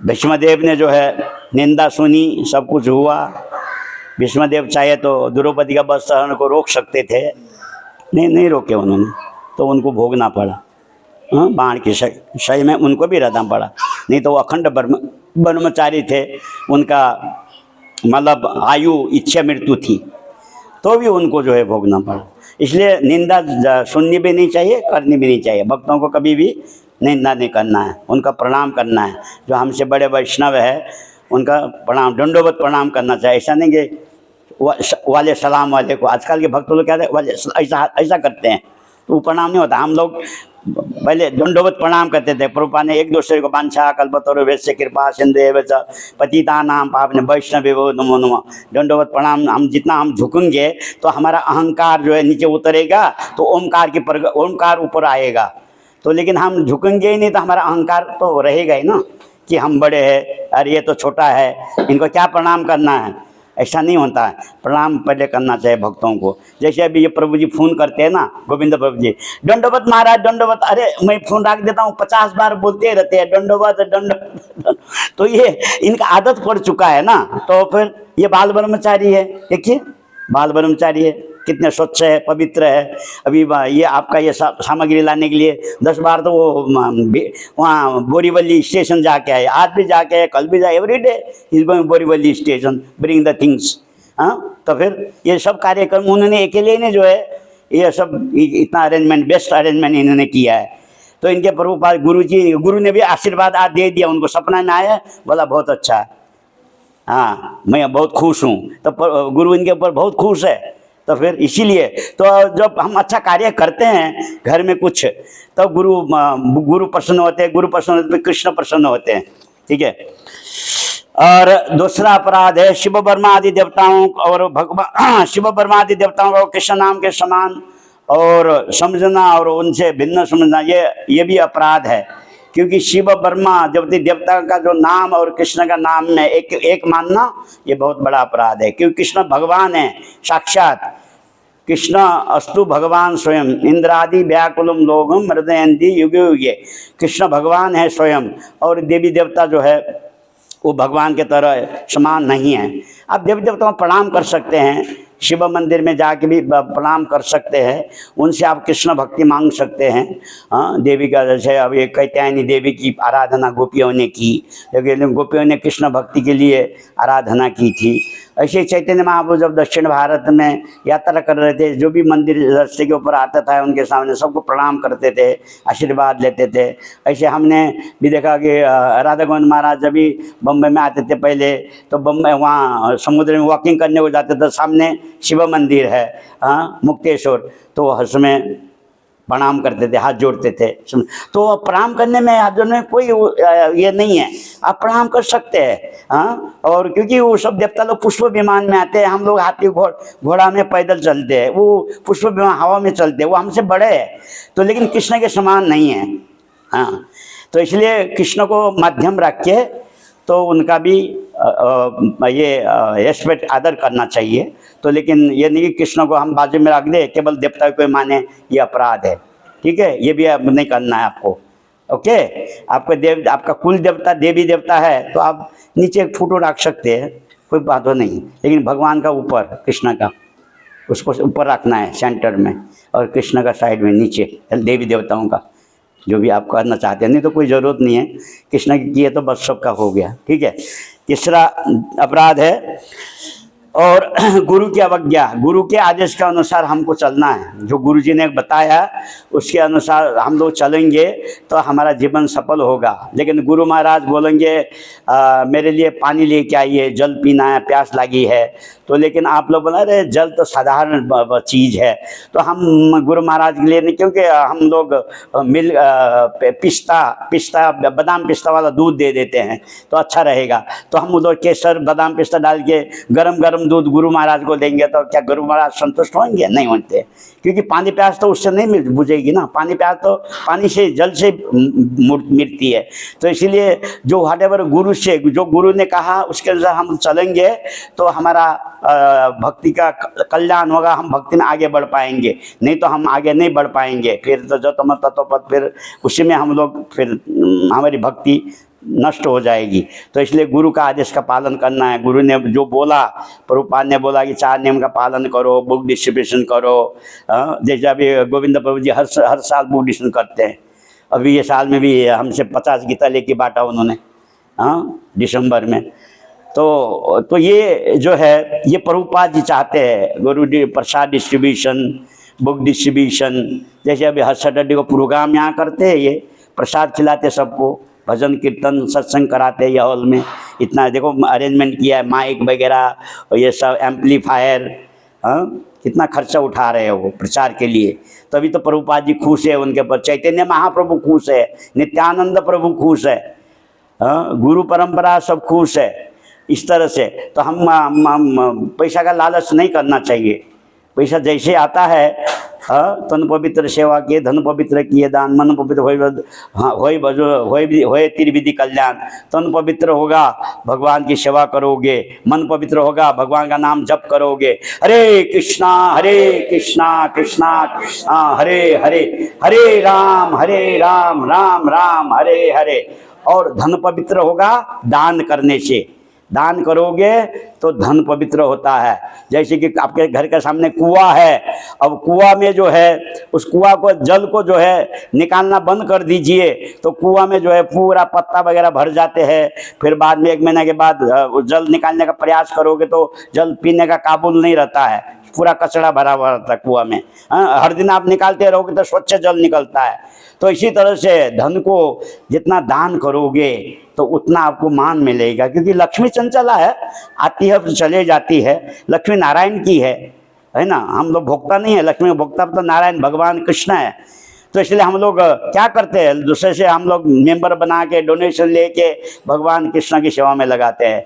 भीष्मदेव ने जो है निंदा सुनी, सब कुछ हुआ। भीष्मदेव चाहे तो द्रौपदी का वस्त्र हरण को रोक सकते थे, नहीं रोके उन्होंने, तो उनको भोगना पड़ा। बाण की शय में उनको भी रहना पड़ा, नहीं तो वो अखंड ब्रह्मचारी थे, उनका मतलब आयु इच्छा मृत्यु थी, तो भी उनको जो है भोगना पड़ा। इसलिए निंदा सुननी भी नहीं चाहिए, करनी भी नहीं चाहिए। भक्तों को कभी भी निंदा नहीं करना है, उनका प्रणाम करना है। जो हमसे बड़े वैष्णव है उनका प्रणाम, दंडोवत प्रणाम करना चाहिए। ऐसा नहीं कि वाले सलाम वाले को, आजकल के भक्त लोग कहते हैं वाले ऐसा करते हैं, तो वो प्रणाम नहीं होता। हम लोग पहले दंडोवत प्रणाम करते थे। प्रभुपाद ने एक दूसरे को वांछा कल्पतरु वैश्य कृपा सिंधु च पतितानां पावने वैष्णवेभ्यो नमो नमः, दंडोवत प्रणाम। हम जितना हम झुकेंगे तो हमारा अहंकार जो है नीचे उतरेगा, तो ओमकार ऊपर आएगा। तो लेकिन हम झुकेंगे ही नहीं तो हमारा अहंकार तो रहेगा ही ना, कि हम बड़े हैं, अरे ये तो छोटा है, इनको क्या प्रणाम करना है। ऐसा नहीं होता है, प्रणाम पहले करना चाहिए भक्तों को। जैसे अभी ये प्रभु जी फोन करते हैं ना, गोविंद प्रभु जी, दंडवत महाराज दंडवत, अरे मैं फोन रख देता हूँ, 50 बार बोलते रहते हैं दंडवत दंडवत। तो ये इनका आदत पड़ चुका है ना। तो फिर ये बाल ब्रह्मचारी है, देखिए बाल ब्रह्मचारी है, कितने स्वच्छ है, पवित्र है। अभी ये आपका ये सामग्री लाने के लिए 10 बार तो वो वहाँ बोरीवली स्टेशन जाके आए, आज भी जाके आए, कल भी जाए, every day is going Borivali station bring the things. हाँ, तो फिर ये सब कार्यक्रम उन्होंने अकेले ने जो है ये सब इतना अरेंजमेंट, बेस्ट अरेंजमेंट इन्होंने किया है। तो इनके प्रभुपाद गुरु ने भी आशीर्वाद आज दे दिया उनको, सपना में आया, बोला बहुत अच्छा है, हाँ मैं बहुत खुश हूँ। तो गुरु इनके ऊपर बहुत खुश है। तो फिर इसीलिए तो जब हम अच्छा कार्य करते हैं घर में कुछ, तो गुरु प्रसन्न होते हैं, गुरु प्रसन्न होते हैं, कृष्ण प्रसन्न होते हैं। ठीक है। और दूसरा अपराध है शिव वर्मा आदि देवताओं और भगवान शिव वर्मा आदि देवताओं को कृष्ण नाम के समान और समझना और उनसे भिन्न समझना, ये भी अपराध है। क्योंकि शिव वर्मा देवता का जो नाम और कृष्ण का नाम में एक मानना, ये बहुत बड़ा अपराध है। क्योंकि कृष्ण भगवान है साक्षात, कृष्ण अस्तु भगवान स्वयं, इंद्रादि व्याकुलम लोगम मृदयंती युगे युगे। कृष्ण भगवान है स्वयं, और देवी देवता जो है वो भगवान के तरह समान नहीं है। आप देवी देवताओं को प्रणाम कर सकते हैं, शिव मंदिर में जाके भी प्रणाम कर सकते हैं, उनसे आप कृष्ण भक्ति मांग सकते हैं। हाँ, देवी का जैसे अब ये कात्यायनी देवी की आराधना गोपियों ने की, लेकिन गोपियों ने कृष्ण भक्ति के लिए आराधना की थी। ऐसे ही चैतन्य महाप्रभु जब दक्षिण भारत में यात्रा कर रहे थे, जो भी मंदिर रास्ते के ऊपर आता था उनके सामने सबको प्रणाम करते थे, आशीर्वाद लेते थे। ऐसे हमने भी देखा कि राधा गोविंद महाराज जब भी बम्बई में आते थे पहले, तो बम्बई वहाँ समुद्र में वॉकिंग करने को जाते थे, सामने शिव मंदिर है मुक्तेश्वर, तो उसमें प्रणाम करते थे, हाथ जोड़ते थे। तो प्रणाम करने में, हाथ जोड़ने में कोई ये नहीं है, आप प्रणाम कर सकते हैं। और क्योंकि वो सब देवता लोग पुष्प विमान में आते हैं, हम लोग हाथी घोड़ा में पैदल चलते हैं, वो पुष्प विमान हवा में चलते हैं, वो हमसे बड़े हैं, तो लेकिन कृष्ण के समान नहीं है। हाँ, तो इसलिए कृष्ण को माध्यम रख के तो उनका भी ये रेस्पेक्ट आदर करना चाहिए। तो लेकिन ये नहीं कि कृष्ण को हम बाजू में रख दे, केवल देवता को माने, ये अपराध है। ठीक है, ये भी अब नहीं करना है आपको। ओके, आपका आपका कुल देवता देवी देवता है तो आप नीचे एक फोटो रख सकते हैं, कोई बात हो नहीं, लेकिन भगवान का ऊपर, कृष्ण का उसको ऊपर रखना है सेंटर में, और कृष्ण का साइड में नीचे देवी देवताओं का, जो भी आप करना चाहते हैं। नहीं तो कोई ज़रूरत नहीं है, कृष्ण की किए तो बस सबका हो गया। ठीक है, तीसरा अपराध है और गुरु की अवज्ञा। गुरु के आदेश के अनुसार हमको चलना है, जो गुरु जी ने बताया उसके अनुसार हम लोग चलेंगे तो हमारा जीवन सफल होगा। लेकिन गुरु महाराज बोलेंगे मेरे लिए पानी लेके आइए, जल पीना है, प्यास लगी है, तो लेकिन आप लोग बोला रहे जल तो साधारण चीज़ है, तो हम गुरु महाराज के लिए नहीं, क्योंकि हम लोग पिस्ता बादाम पिस्ता वाला दूध दे देते हैं तो अच्छा रहेगा, तो हम लोग केसर बादाम पिस्ता डाल के गरम दूध गुरु महाराज को देंगे तो क्या गुरु महाराज संतुष्ट होंगे? नहीं होते, क्योंकि पानी प्यास तो उससे नहीं बुझेगी ना, पानी प्यास तो पानी से, जल से मिलती है। तो इसीलिए जो व्हाटएवर गुरु से, जो गुरु ने कहा उसके अनुसार हम चलेंगे तो हमारा भक्ति का कल्याण होगा, हम भक्ति में आगे बढ़ पाएंगे, नहीं तो हम आगे नहीं बढ़ पाएंगे। फिर तो जो तम तत्वपद, फिर उसी में हम लोग, फिर हमारी भक्ति नष्ट हो जाएगी। तो इसलिए गुरु का आदेश का पालन करना है। गुरु ने जो बोला, प्रभुपाद ने बोला कि 4 नियम का पालन करो, बुक डिस्ट्रीब्यूशन करो। जैसे अभी गोविंद प्रभु जी हर साल बुक डिस्ट्रीब्यूशन करते हैं, अभी ये साल में भी हमसे 50 गीता लेके बांटा उन्होंने दिसंबर में। तो ये जो है, ये प्रभुपाद जी चाहते हैं, Guru Prasad distribution, book distribution. जैसे अभी हर सैटरडे को प्रोग्राम यहाँ करते हैं, ये प्रसाद खिलाते सबको, भजन कीर्तन सत्संग कराते हैं ये हॉल में। इतना देखो अरेंजमेंट किया है, माइक वगैरह और ये सब एम्पलीफायर, कितना खर्चा उठा रहे हैं वो प्रचार के लिए। तभी तो प्रभुपाद जी खुश है उनके पर, चैतन्य महाप्रभु खुश है, नित्यानंद प्रभु खुश है, गुरु परंपरा सब खुश है। इस तरह से तो हम पैसा का लालच नहीं करना चाहिए। पैसा जैसे आता है, तन पवित्र सेवा किए, धन पवित्र किए दान, मन पवित्र होए त्रिविधि कल्याण। तन पवित्र होगा, भगवान की सेवा करोगे, मन पवित्र होगा, भगवान का नाम जप करोगे। हरे कृष्णा कृष्णा कृष्णा हरे हरे, हरे राम राम राम हरे हरे। और धन पवित्र होगा दान करने से, दान करोगे तो धन पवित्र होता है। जैसे कि आपके घर के सामने कुआं है, अब कुआं में जो है, उस कुआं को, जल को जो है निकालना बंद कर दीजिए तो कुआं में जो है पूरा पत्ता वगैरह भर जाते हैं। फिर बाद में 1 महीने के बाद जल निकालने का प्रयास करोगे तो जल पीने का काबुल नहीं रहता है, पूरा कचरा भरा हुआ रहता है कुआं में। हर दिन आप निकालते रहोगे तो स्वच्छ जल निकलता है। तो इसी तरह से धन को जितना दान करोगे तो उतना आपको मान मिलेगा, क्योंकि लक्ष्मी चंचला है, आती है तो चले जाती है, लक्ष्मी नारायण की है ना। हम लोग भोक्ता नहीं है, लक्ष्मी भोक्ता तो नारायण भगवान कृष्ण है। तो इसलिए हम लोग क्या करते हैं, दूसरे से हम लोग मेंबर बना के डोनेशन लेके भगवान कृष्ण की सेवा में लगाते हैं।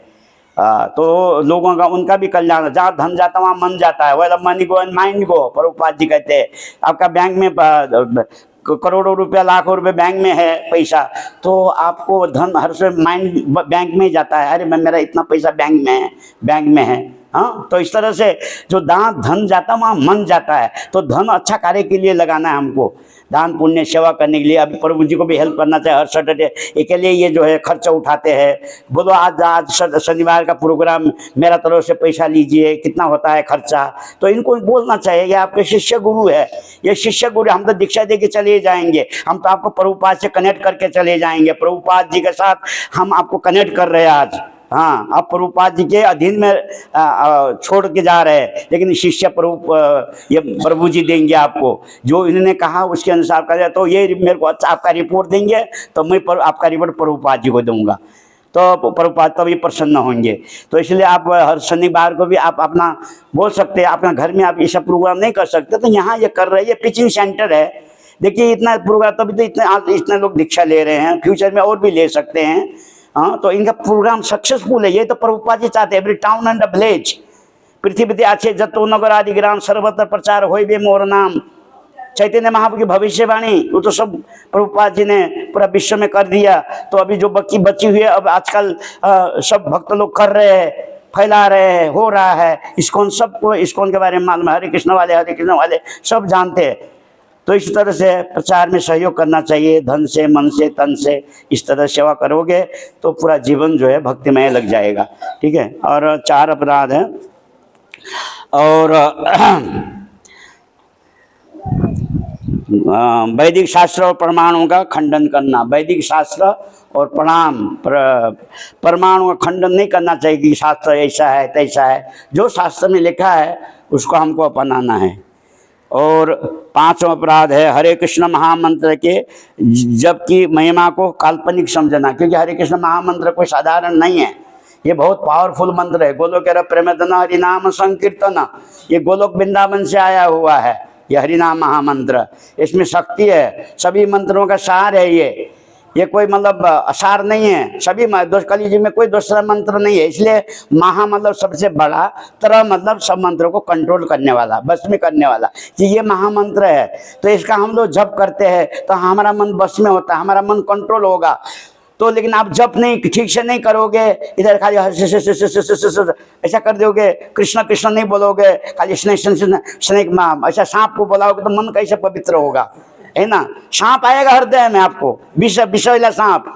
तो लोगों का, उनका भी कल्याण, जहाँ धन जाता वहाँ मन जाता है। Well money go and mind go, Prabhupada ji कहते हैं। आपका बैंक में करोड़ों रुपया, लाखों रुपए बैंक में है पैसा, तो आपको धन हर समय माइंड बैंक में ही जाता है, अरे मैं, मेरा इतना पैसा बैंक में है। हाँ, तो इस तरह से जो धन जाता वहाँ मन जाता है। तो धन अच्छा कार्य के लिए लगाना है हमको, दान पुण्य सेवा करने के लिए। अभी प्रभु जी को भी हेल्प करना चाहिए हर सैटरडे, इसके लिए ये जो है खर्चा उठाते हैं। बोलो आज शनिवार का प्रोग्राम, मेरा तरफ से पैसा लीजिए, कितना होता है खर्चा। तो इनको बोलना चाहिए, ये आपके शिष्य गुरु है, ये शिष्य गुरु, हम तो दीक्षा दे के चले जाएंगे, हम तो आपको प्रभुपाद से कनेक्ट करके चले जाएंगे। प्रभुपाद जी के साथ हम आपको कनेक्ट कर रहे हैं आज। हाँ, आप प्रभुपाद जी के अधीन में छोड़ के जा रहे हैं, लेकिन शिष्य ये प्रभु जी देंगे आपको, जो इन्होंने कहा उसके अनुसार करें। तो ये मेरे को अच्छा आपका रिपोर्ट देंगे तो मैं आपका रिपोर्ट प्रभुपाद जी को दूंगा, तो प्रभुपाद तभी प्रसन्न होंगे। तो इसलिए आप हर शनिवार को भी आप अपना बोल सकते हैं, अपना घर में आप ये सब प्रोग्राम नहीं कर सकते तो यहाँ ये कर रहे हैं, ये पिचिंग सेंटर है। देखिए इतना प्रोग्राम, तभी तो इतने लोग दीक्षा ले रहे हैं, फ्यूचर में और भी ले सकते हैं। हाँ, तो इनका प्रोग्राम सक्सेसफुल है, ये तो प्रभुपाद जी चाहते हैं। एवरी टाउन एंड विलेज पृथ्वी अच्छे जतो नगर आदि ग्राम सर्वत्र प्रचार होय बे मोर नाम। चैतन्य महाप्रभु की भविष्यवाणी वो तो सब प्रभुपाद जी ने पूरा विश्व में कर दिया। तो अभी जो बची हुई है, अब आजकल सब भक्त लोग कर रहे हैं, फैला रहे हैं, हो रहा है। इस्कॉन, सबको इस्कॉन के बारे में मालूम है, हरे कृष्ण वाले सब जानते हैं। तो इस तरह से प्रचार में सहयोग करना चाहिए, धन से, मन से, तन से। इस तरह सेवा करोगे तो पूरा जीवन जो है भक्तिमय लग जाएगा। ठीक है। और 4 अपराध हैं। और वैदिक शास्त्र और प्रमाणों का खंडन करना। वैदिक शास्त्र और प्रमाणों का खंडन नहीं करना चाहिए कि शास्त्र ऐसा है तैसा है। जो शास्त्र में लिखा है उसको हमको अपनाना है। और 5वां अपराध है हरे कृष्ण महामंत्र के जबकि महिमा को काल्पनिक समझना, क्योंकि हरे कृष्ण महामंत्र कोई साधारण नहीं है, ये बहुत पावरफुल मंत्र है। गोलोक प्रेमधन हरिनाम संकीर्तन, ये गोलोक वृंदावन से आया हुआ है ये हरिनाम महामंत्र। इसमें शक्ति है, सभी मंत्रों का सार है ये कोई मतलब असार नहीं है। सभी कलियुग में कोई दूसरा मंत्र नहीं है। इसलिए महा मतलब सबसे बड़ा, तरह मतलब सब मंत्रों को कंट्रोल करने वाला, बस में करने वाला, कि ये महामंत्र है। तो इसका हम लोग जप करते हैं तो हमारा मन बस में होता है, हमारा मन कंट्रोल होगा। तो लेकिन आप जप नहीं ठीक से नहीं करोगे, इधर खाली ऐसा कर दोगे, कृष्ण कृष्ण नहीं बोलोगे, खाली स्नेक ऐसा सांप को बोलाओगे तो मन कैसे पवित्र होगा, है ना। सांप आएगा हृदय में, आपको विषैला सांप,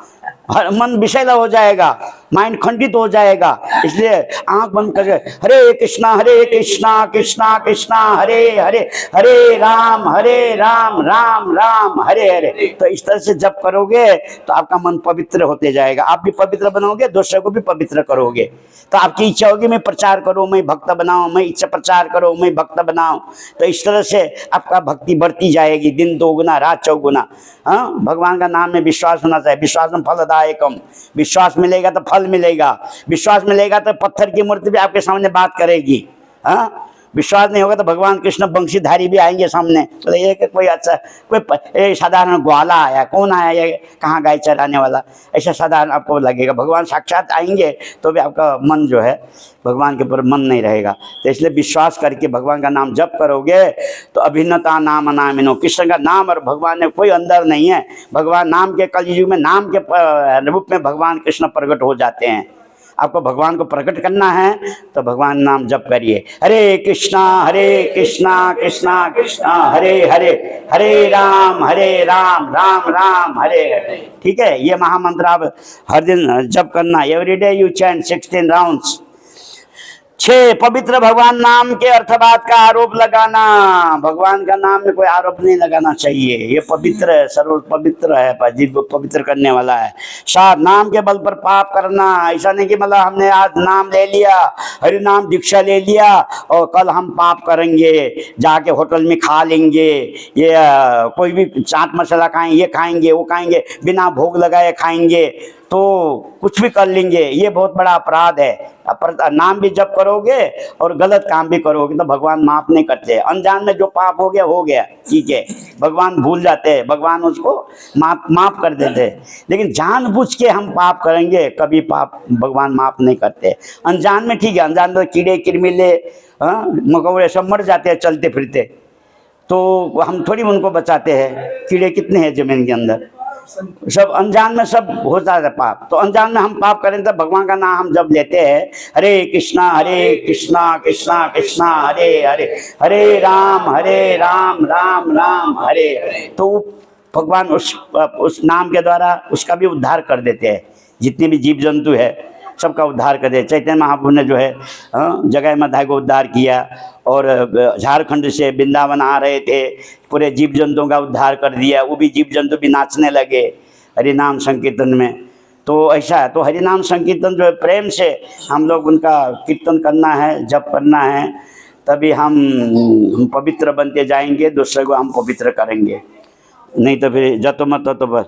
मन विषैला हो जाएगा, माइंड खंडित हो जाएगा। इसलिए आंख बंद करके हरे कृष्णा कृष्णा कृष्णा हरे हरे, हरे राम राम राम हरे हरे। तो इस तरह से जब करोगे तो आपका मन पवित्र होते जाएगा। आप भी पवित्र बनोगे, दूसरे को भी पवित्र करोगे। तो आपकी इच्छा होगी मैं प्रचार करूं, मैं भक्त बनाऊं, मैं इच्छा प्रचार करूं, मैं भक्त बनाऊं। तो इस तरह से आपका भक्ति बढ़ती जाएगी, दिन 2 गुना रात 4 गुना। हाँ, भगवान का नाम में विश्वास होना चाहिए। विश्वास में फलदायकम, विश्वास मिलेगा तो फल मिलेगा। विश्वास मिलेगा तो पत्थर की मूर्ति भी आपके सामने बात करेगी। हाँ, विश्वास नहीं होगा तो भगवान कृष्ण बंशीधारी भी आएंगे सामने। तो ये कि कोई अच्छा कोई साधारण ग्वाला आया, कौन आया, ये कहाँ गाय चराने वाला, ऐसा साधारण आपको लगेगा। भगवान साक्षात आएंगे तो भी आपका मन जो है भगवान के ऊपर मन नहीं रहेगा। तो इसलिए विश्वास करके भगवान का नाम जप करोगे तो अभिन्नता नाम अनामिनो, कृष्ण का नाम और भगवान में कोई अंदर नहीं है। भगवान नाम के कलयुग में नाम के रूप में भगवान कृष्ण प्रकट हो जाते हैं। आपको भगवान को प्रकट करना है तो भगवान नाम जप करिए। हरे कृष्णा कृष्णा कृष्णा हरे हरे, हरे राम राम राम हरे हरे। ठीक है, ये महामंत्र आप हर दिन जप करना। Everyday you chant 16 rounds. 6 पवित्र भगवान नाम के अर्थवाद का आरोप लगाना। भगवान का नाम में कोई आरोप नहीं लगाना चाहिए। ये पवित्र है, सर्व पवित्र है, जीव को पवित्र करने वाला है। 7 नाम के बल पर पाप करना। ऐसा नहीं कि मतलब हमने आज नाम ले लिया, हरि नाम दीक्षा ले लिया और कल हम पाप करेंगे, जाके होटल में खा लेंगे, ये कोई भी चाट मसाला खाएंगे, ये खाएंगे वो खाएंगे, बिना भोग लगाए खाएंगे, तो कुछ भी कर लेंगे। ये बहुत बड़ा अपराध है। नाम भी जप करोगे और गलत काम भी करोगे तो भगवान माफ नहीं करते। अनजान में जो पाप हो गया, ठीक है, भगवान भूल जाते हैं, भगवान उसको माफ कर देते हैं। लेकिन जानबूझ के हम पाप करेंगे, कभी पाप भगवान माफ नहीं करते। अनजान में ठीक है, अनजान में कीड़े किरमिले मकौड़े सब मर जाते हैं चलते फिरते, तो हम थोड़ी उनको बचाते हैं। कीड़े कितने हैं जमीन के अंदर, सब अनजान में सब हो जाता है पाप। तो अनजान में हम पाप करें तो भगवान का नाम हम जब लेते हैं, हरे कृष्णा कृष्णा कृष्णा हरे हरे, हरे राम राम राम हरे हरे, तो भगवान उस नाम के द्वारा उसका भी उद्धार कर देते हैं। जितने भी जीव जंतु है सबका उद्धार कर दे। चैतन्य महाप्रभु ने जो है जगह माता को उद्धार किया और झारखंड से वृंदावन आ रहे थे, पूरे जीव जंतुओं का उद्धार कर दिया। वो भी जीव जंतु भी नाचने लगे हरि नाम संकीर्तन में। तो ऐसा है। तो हरिनाम संकीर्तन जो है प्रेम से हम लोग उनका कीर्तन करना है, जप करना है, तभी हम पवित्र बनते जाएंगे, दूसरे को हम पवित्र करेंगे। नहीं तो फिर जतो मत तो बस।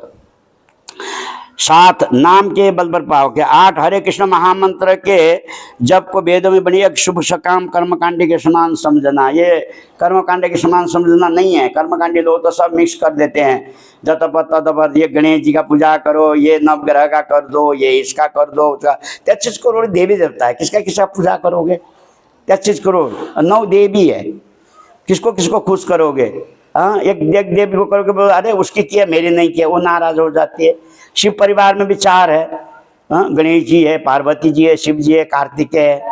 7 नाम के बल पर पाओ के। 8 हरे कृष्ण महामंत्र के जप को वेदों में बनी एक शुभ सकाम कर्मकांडी के समान समझना। ये कर्मकांडी के समान समझना नहीं है। कर्मकांडी लोग तो सब मिक्स कर देते हैं, जतपत ततपत, ये गणेश जी का पूजा करो, ये नवग्रह का कर दो, ये इसका कर दो, उसका। क्या चीज करोड़ देवी देवता है, किसका किसका पूजा करोगे? क्या चीज करोड़ 9 देवी है, किसको किसको खुश करोगे? हाँ, एक देवी को करोगे, अरे उसकी किया मेरी नहीं किया, वो नाराज हो जाती है। शिव परिवार में भी 4 है, हाँ, गणेश जी है, पार्वती जी है, शिव जी है, कार्तिक है।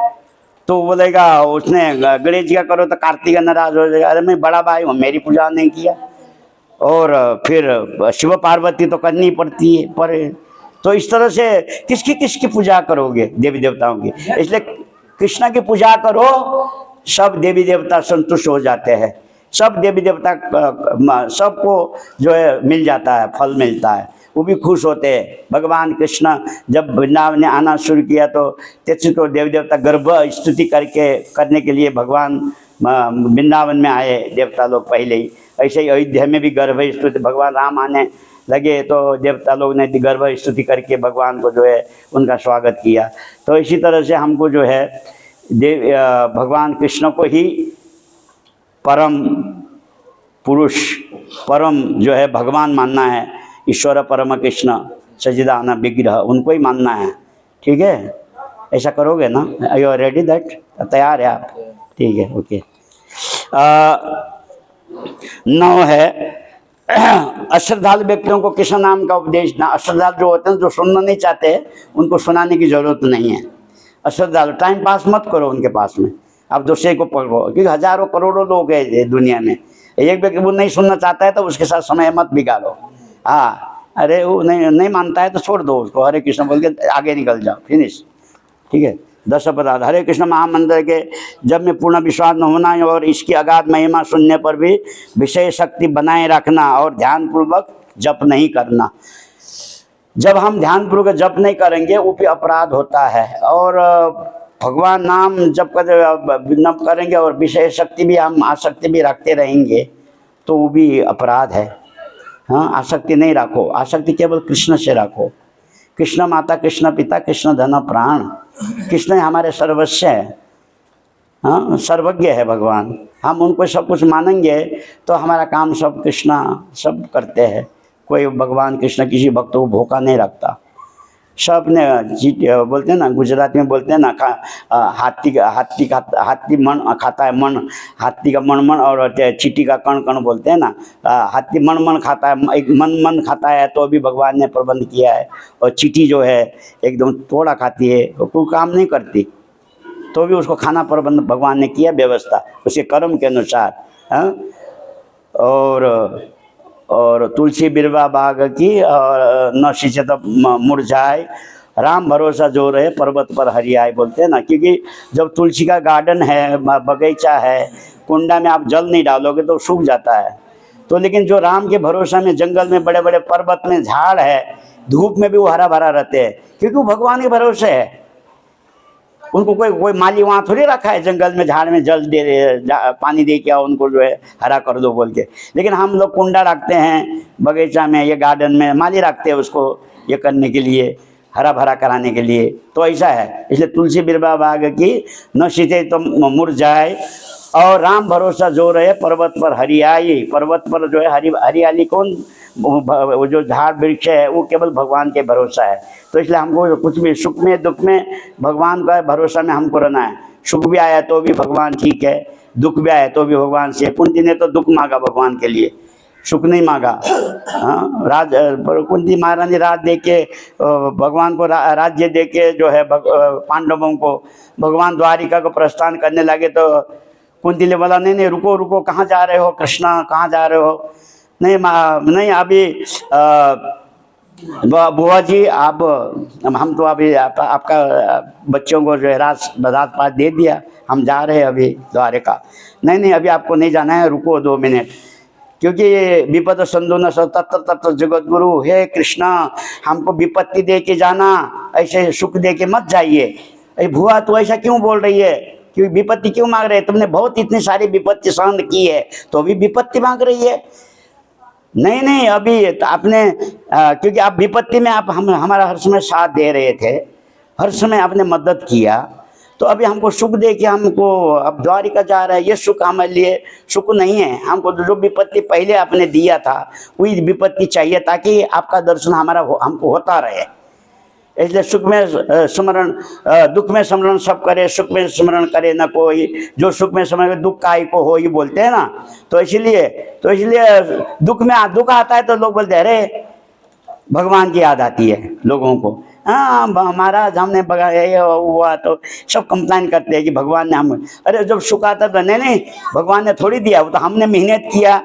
तो बोलेगा उसने गणेश जी का करो तो कार्तिक नाराज हो जाएगा, अरे मैं बड़ा भाई हूँ, मेरी पूजा नहीं किया। और फिर शिव पार्वती तो करनी पड़ती है पर। तो इस तरह से किसकी किसकी पूजा करोगे देवी देवताओं की? इसलिए कृष्ण की पूजा करो, सब देवी देवता संतुष्ट हो जाते हैं। सब देवी देवता सबको जो है मिल जाता है, फल मिलता है, वो भी खुश होते हैं। भगवान कृष्ण जब वृंदावन में आना शुरू किया तो तेजी को देवी देवता गर्भ स्तुति करने के लिए भगवान वृंदावन में आए देवता लोग पहले ही। ऐसे ही अयोध्या में भी गर्भ स्तुति, भगवान राम आने लगे तो देवता लोग ने गर्भ स्तुति करके भगवान को जो है उनका स्वागत किया। तो इसी तरह से हमको जो है भगवान कृष्ण को ही परम पुरुष, परम जो है भगवान मानना है। ईश्वर परम कृष्ण सच्चिदानंद विग्रह, उनको ही मानना है। ठीक है, ऐसा करोगे ना? Are you ready that? तैयार है आप? ठीक है, ओके। 9 है अश्रद्धालु व्यक्तियों को कृष्ण नाम का उपदेश ना। अश्रद्धालु जो होते हैं, जो सुनना नहीं चाहते, उनको सुनाने की जरूरत नहीं है। अश्रद्धालु टाइम पास मत करो उनके पास में, आप दूसरे को पकड़ो, क्योंकि हजारों करोड़ों लोग हैं दुनिया में। एक व्यक्ति वो नहीं सुनना चाहता है तो उसके साथ समय मत बिगाड़ो। हाँ, अरे वो नहीं मानता है तो छोड़ दो उसको, हरे कृष्ण बोल के आगे निकल जाओ, फिनिश। ठीक है। 10 अपराध। हरे कृष्ण महामंत्र के जब में पूर्ण विश्वास न होना और इसकी अगाध महिमा सुनने पर भी विषय शक्ति बनाए रखना और ध्यानपूर्वक जप नहीं करना। जब हम ध्यानपूर्वक जप नहीं करेंगे वो भी अपराध होता है। और भगवान नाम जप करेंगे और विषय शक्ति भी, हम आसक्ति भी रखते रहेंगे तो वो भी अपराध है। हाँ, आसक्ति नहीं रखो, आसक्ति केवल कृष्ण से रखो। कृष्ण माता, कृष्ण पिता, कृष्ण धन प्राण, कृष्ण हमारे सर्वस्व है। हाँ, सर्वज्ञ है भगवान। हम उनको सब कुछ मानेंगे तो हमारा काम सब कृष्ण सब करते हैं। कोई भगवान कृष्ण किसी भक्त को भूखा नहीं रखता। सब ने बोलते हैं ना, गुजराती में बोलते हैं ना, हाथी मन खाता है, मन हाथी का मन मन, और चींटी का कण कण बोलते हैं ना। हाथी मन मन खाता है, एक मन मन खाता है तो भी भगवान ने प्रबंध किया है। और चींटी जो है एकदम थोड़ा खाती है, कोई काम नहीं करती तो भी उसको खाना प्रबंध भगवान ने किया, व्यवस्था उसके कर्म के अनुसार। हाँ, और तुलसी बिरवा बाग की, और न सींचे तो मुरझाए, राम भरोसा जो रहे पर्वत पर हरियाए, बोलते हैं ना। क्योंकि जब तुलसी का गार्डन है, बगीचा है, कुंडा में आप जल नहीं डालोगे तो सूख जाता है। तो लेकिन जो राम के भरोसा में जंगल में बड़े बड़े पर्वत में झाड़ है, धूप में भी वो हरा भरा रहते हैं, क्योंकि वो भगवान के भरोसे है। उनको कोई माली वहाँ थोड़ी रखा है जंगल में, झाड़ में जल पानी दे के उनको जो है हरा कर दो बोल के। लेकिन हम लोग कुंडा रखते हैं बगीचा में, ये गार्डन में माली रखते हैं उसको ये करने के लिए, हरा भरा कराने के लिए। तो ऐसा है, इसलिए तुलसी बिरवा बाग की न सींचे तो मुरझाए, और राम भरोसा जो रहे पर्वत पर हरियाई। पर्वत पर जो है हरियाली कौन? वो जो झाड़ वृक्ष है वो केवल भगवान के भरोसा है। तो इसलिए हमको कुछ भी सुख में दुख में भगवान का भरोसा में हमको रहना है। सुख भी आया तो भी भगवान ठीक है, दुख भी आया तो भी भगवान से। कुंती ने तो दुख मांगा भगवान के लिए, सुख नहीं मांगा। हाँ, कुंती महारानी राज दे के भगवान को राज्य दे के जो है पांडवों को, भगवान द्वारिका को प्रस्थान करने लगे तो कुंती ने बोला नहीं रुको रुको, कहाँ जा रहे हो कृष्णा, कहाँ जा रहे हो? नहीं अभी बुआ जी आप, हम तो अभी आपका बच्चों को जो है रात पास दे दिया, हम जा रहे हैं अभी द्वारिका। नहीं अभी आपको नहीं जाना है, रुको 2 मिनट। क्योंकि विपद संधु न तत्र तत्र जगत गुरु, हे कृष्णा हमको विपत्ति दे के जाना, ऐसे सुख दे के मत जाइए। अरे भुआ तू ऐसा क्यों बोल रही है, क्यों विपत्ति क्यों मांग रहे है? तुमने बहुत इतनी सारी विपत्ति सहन की है तो अभी विपत्ति मांग रही है? नहीं नहीं, अभी तो आपने क्योंकि आप विपत्ति में आप हमारा हर समय साथ दे रहे थे, हर समय आपने मदद किया, तो अभी हमको सुख दे के हमको अब द्वारिका जा रहा है, ये सुख हमारे लिए सुख नहीं है। हमको जो विपत्ति पहले आपने दिया था वही विपत्ति चाहिए, ताकि आपका दर्शन हमको होता रहे। इसलिए सुख में स्मरण, दुख में स्मरण सब करे, सुख में स्मरण करे न कोई, जो सुख में स्मरण दुख काई को हो, ये बोलते हैं ना। तो इसलिए दुख में दुख आता है तो लोग बोलते हैं अरे भगवान की याद आती है लोगों को। हाँ महाराज हमने ये हुआ तो सब कंप्लेन करते हैं कि भगवान ने हम, अरे जब सुख आता तो नहीं भगवान ने थोड़ी दिया, वो तो हमने मेहनत किया।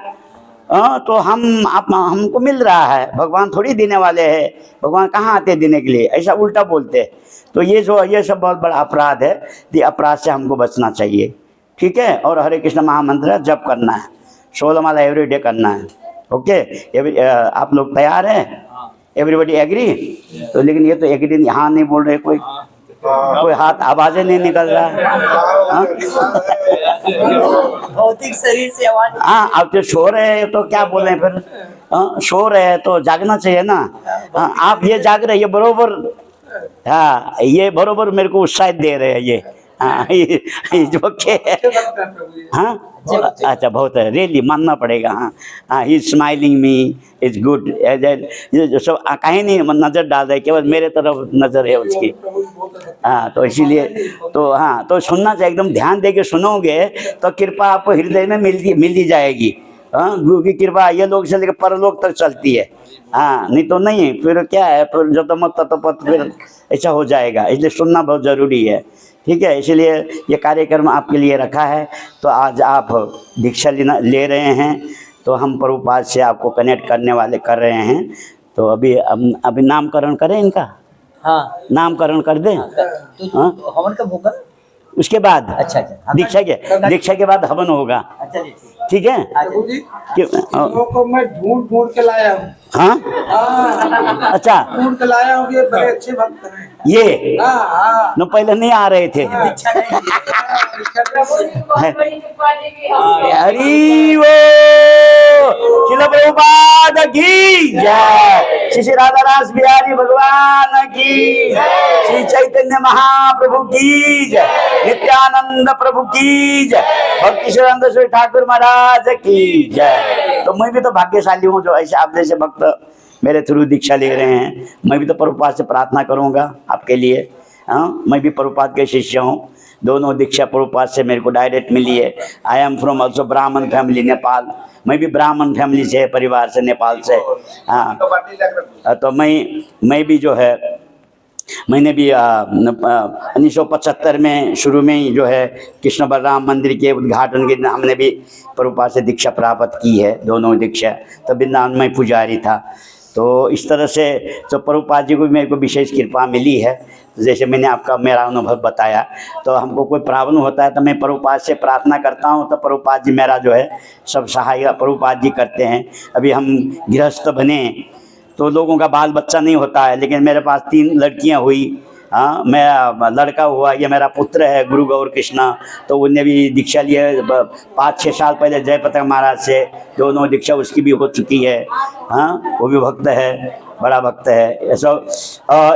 तो हमको मिल रहा है, भगवान थोड़ी देने वाले हैं, भगवान कहाँ आते देने के लिए, ऐसा उल्टा बोलते हैं। तो ये सब बहुत बड़ा अपराध है, ये अपराध से हमको बचना चाहिए, ठीक है। और हरे कृष्ण महामंत्र जप करना है, 16 माला एवरीडे करना है, ओके। आप लोग तैयार हैं? Everybody agree? तो लेकिन ये तो एग्री यहाँ नहीं बोल रहे, कोई हाथ आवाजें नहीं निकल रहा है। भौतिक शरीर से आवाज। हाँ, अब तो सो रहे हैं तो क्या बोले फिर, सो रहे हैं तो जागना चाहिए ना। आप ये जाग रहे, ये बरोबर, हाँ ये बरोबर मेरे को उत्साहित दे रहे हैं ये। हाँ जो के हाँ अच्छा बहुत है, रियली मानना पड़ेगा। हाँ ही स्माइलिंग मी इज गुड, ये सब कहीं नहीं नज़र डाल रहे, केवल मेरे तरफ नज़र है उसकी। हाँ तो इसीलिए तो हाँ तो सुनना चाहिए, एकदम ध्यान दे के सुनोगे तो कृपा आपको हृदय में मिल ही जाएगी। हाँ गुरु की कृपा ये लोग से लेकर परलोक तक चलती है। हाँ नहीं तो नहीं, फिर क्या है, फिर जो तमत तत्पत फिर ऐसा हो जाएगा। इसलिए सुनना बहुत ज़रूरी है, ठीक है। इसलिए ये कार्यक्रम आपके लिए रखा है। तो आज आप दीक्षा ले रहे हैं, तो हम प्रभुपाद से आपको कनेक्ट कर रहे हैं। तो अभी नामकरण करें इनका? हाँ नामकरण कर दें। तो हवन कब होगा? उसके बाद अच्छा दीक्षा के बाद हवन होगा, अच्छा जी ठीक है। प्रभु जी, को मैं ढूंढ के लाया हूँ। हाँ अच्छा, ढूंढ के लाया हूँ, ये बड़े अच्छे भक्त हैं ये। हाँ न पहले नहीं आ रहे थे। हरि वो श्रील प्रभुपाद की जय, श्री राधा रास बिहारी भगवान की, श्री चैतन्य महाप्रभु की जय, नित्यानंद प्रभु की जय, भक्ति सिद्धांत श्री ठाकुर महाराज की जय। तो मैं भी तो भाग्यशाली हूँ जो ऐसे आप जैसे भक्त मेरे थ्रू दीक्षा ले रहे हैं। मैं भी तो प्रभुपाद से प्रार्थना करूँगा आपके लिए। हाँ मैं भी प्रभुपाद के शिष्य हूँ, दोनों दीक्षा प्रभुपाद से मेरे को डायरेक्ट मिली है। आई एम फ्रॉम ऑल्सो ब्राह्मण फैमिली नेपाल, मैं भी ब्राह्मण फैमिली से परिवार से नेपाल से। हाँ तो मैं भी जो है, मैंने भी 1975 में शुरू में ही जो है कृष्ण बलराम मंदिर के उद्घाटन के दिन हमने भी प्रभुपाद से दीक्षा प्राप्त की है, दोनों दीक्षा। तब वृंदावन में पुजारी था। तो इस तरह से तो प्रभुपाद जी को भी मेरे को विशेष कृपा मिली है। जैसे मैंने आपका मेरा अनुभव बताया, तो हमको कोई प्रॉब्लम होता है तो मैं प्रभुपाद से प्रार्थना करता हूँ, तो प्रभुपाद जी मेरा जो है सब सहायता प्रभुपाद जी करते हैं। अभी हम गृहस्थ बने तो लोगों का बाल बच्चा नहीं होता है, लेकिन मेरे पास 3 लड़कियां हुई। हाँ मेरा लड़का हुआ, ये मेरा पुत्र है गुरु गौर कृष्णा, तो उन्हें भी दीक्षा लिए 5-6 साल पहले जयपताका महाराज से, दोनों दीक्षा उसकी भी हो चुकी है। हाँ वो भी भक्त है, बड़ा भक्त है। सब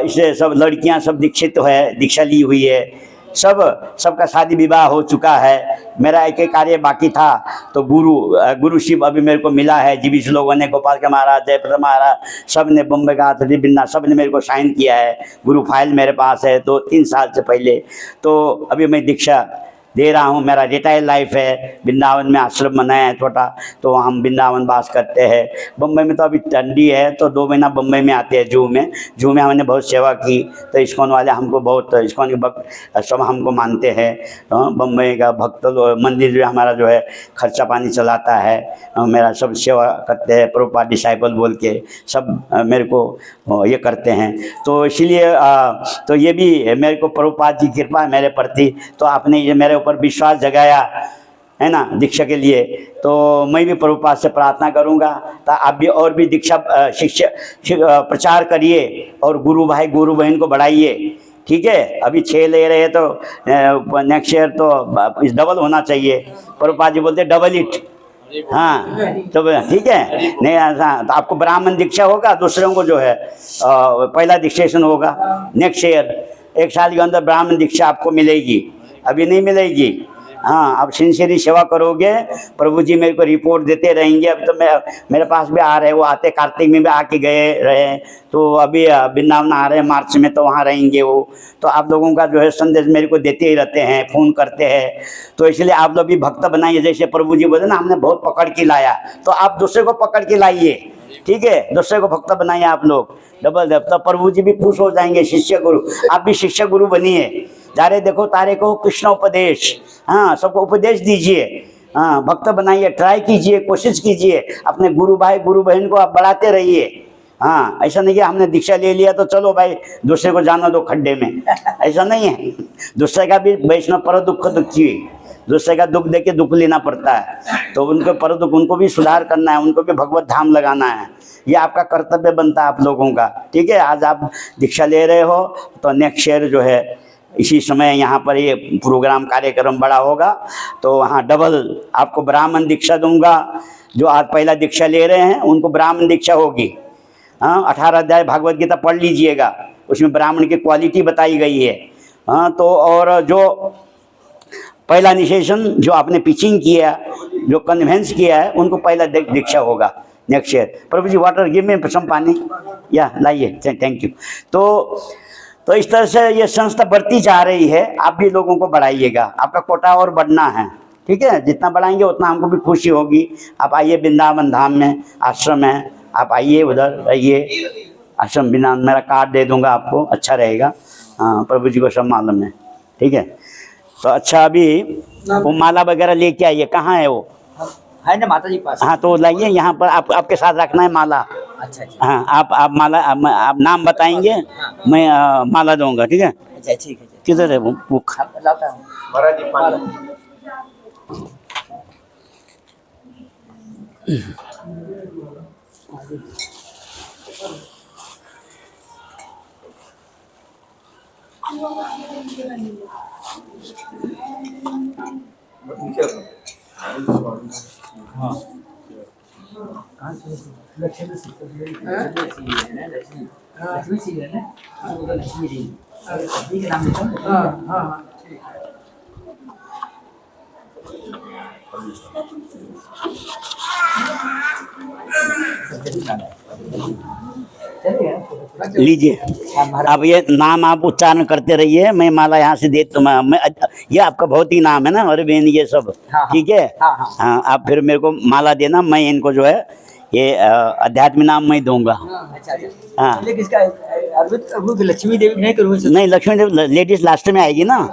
इसे सब लड़कियां सब दीक्षित है, दीक्षा ली हुई है, सबका शादी विवाह हो चुका है। मेरा एक कार्य बाकी था, तो गुरु शिव अभी मेरे को मिला है। जीवित लोगों ने, गोपाल के महाराज, जयप्रदा महाराज, सब ने, बम्बई का बिन्ना, सब ने मेरे को साइन किया है। गुरु फाइल मेरे पास है 2-3 साल से पहले। तो अभी मैं दीक्षा दे रहा हूँ। मेरा रिटायर लाइफ है, वृंदावन में आश्रम बनाया है छोटा, तो हम वृंदावन वास करते हैं। बम्बई में तो अभी ठंडी है, तो 2 महीना बम्बई में आते हैं। जू में हमने बहुत सेवा की, तो इस्कॉन वाले हमको बहुत, इस्कॉन के भक्त सब हमको मानते हैं। बम्बई का भक्त मंदिर जो हमारा जो है खर्चा पानी चलाता है, मेरा सब सेवा करते हैं। प्रभुपाद डिसाइपल बोल के सब मेरे को ये करते हैं। तो इसीलिए तो ये भी मेरे को प्रभुपाद जी की कृपा है मेरे प्रति। तो आपने ये मेरे ऊपर विश्वास जगाया, है ना, दीक्षा के लिए। तो मैं भी प्रभुपाद से प्रार्थना करूंगा आप भी और भी दीक्षा प्रचार करिए और गुरु भाई गुरु बहन को बढ़ाइए। ठीक है, अभी 6 ले रहे हैं तो नेक्स्ट ईयर तो डबल होना चाहिए। प्रभुपाद जी बोलते डबल इट। हाँ, तो ठीक है, नहीं ऐसा तो आपको ब्राह्मण दीक्षा होगा, दूसरों को जो है पहला दीक्षासन होगा नेक्स्ट ईयर। 1 साल के अंदर ब्राह्मण दीक्षा आपको मिलेगी, अभी नहीं मिलेगी। हाँ, आप सिंसियरली सेवा करोगे, प्रभु जी मेरे को रिपोर्ट देते रहेंगे। अभी तो मेरे पास भी आ रहे, वो आते कार्तिक में भी आके गए रहे, तो अभी वृंदावन आ रहे हैं मार्च में, तो वहाँ रहेंगे वो। तो आप लोगों का जो है संदेश मेरे को देते ही रहते हैं, फ़ोन करते हैं। तो इसलिए आप लोग भी भक्त बनाइए। जैसे प्रभु जी बोले ना, हमने बहुत पकड़ के लाया, तो आप दूसरे को पकड़ के लाइए। ठीक है, दूसरे को भक्त बनाइए आप लोग डबल। तो प्रभु जी भी खुश हो जाएंगे। शिष्य गुरु, आप भी शिष्य गुरु बनिए। जा रहे देखो तारे को कृष्ण उपदेश, हाँ, सबको उपदेश दीजिए। हाँ, भक्त बनाइए, ट्राई कीजिए, कोशिश कीजिए। अपने गुरु भाई गुरु बहन को आप बढ़ाते रहिए। हाँ, ऐसा नहीं कि हमने दीक्षा ले लिया तो चलो भाई दूसरे को जाना दो खड्डे में, ऐसा नहीं है। दूसरे का भी वैष्णव पर दुख दुखी, दूसरे का दुख देख के दुख लेना पड़ता है। तो उनको पर दुख, उनको भी सुधार करना है, उनको भी भगवत धाम लगाना है। ये आपका कर्तव्य बनता है आप लोगों का। ठीक है, आज आप दीक्षा ले रहे हो तो नेक्स्ट ईयर जो है इसी समय यहाँ पर ये प्रोग्राम कार्यक्रम बड़ा होगा, तो वहाँ डबल आपको ब्राह्मण दीक्षा दूंगा। जो आज पहला दीक्षा ले रहे हैं उनको ब्राह्मण दीक्षा होगी। हाँ, 18 अध्याय भागवत गीता पढ़ लीजिएगा, उसमें ब्राह्मण की क्वालिटी बताई गई है। हाँ, तो और जो पहला इनिशिएशन जो आपने पिचिंग किया, जो कन्वेंस किया है, उनको पहला दीक्षा होगा नेक्स्ट ईयर। प्रभु जी वाटर गिव मी सम पानी, या लाइए, थैंक यू। तो इस तरह से ये संस्था बढ़ती जा रही है। आप भी लोगों को बढ़ाइएगा, आपका कोटा और बढ़ना है। ठीक है, जितना बढ़ाएंगे उतना हमको भी खुशी होगी। आप आइए वृंदावन धाम में, आश्रम है, आप आइए, उधर रहिए आश्रम वृंदावन। मेरा कार्ड दे दूंगा आपको, अच्छा रहेगा। हाँ, प्रभु जी को सब मालूम है। ठीक है, तो अच्छा, अभी वो माला वगैरह लेके आइए। कहाँ है वो? है ना माता जी पास। हाँ, तो लाइए यहाँ पर, आपके साथ रखना है माला। अच्छा अच्छा। हाँ, आप माला, आप नाम बताएंगे, मैं माला दूंगा। ठीक है, अच्छा ठीक है। किधर है वो बुक? लाता हूँ। लक्ष्मी जी है ना, लक्ष्मी जी के नाम लिखो। हाँ हाँ, ठीक है। लीजिए, अब ये नाम आप उच्चारण करते रहिए। मैं माला यहाँ से दे मैं ये आपका बहुत ही नाम है ना, और बहन ये सब। ठीक है, हाँ, आप फिर मेरे को माला देना, मैं इनको जो है ये अध्यात्म नाम मैं दूंगा। अच्छा अच्छा। हाँ, लेकिन इसका लक्ष्मी देवी नहीं करूँगा। नहीं, लक्ष्मी देवी लेडीज लास्ट में आएगी ना।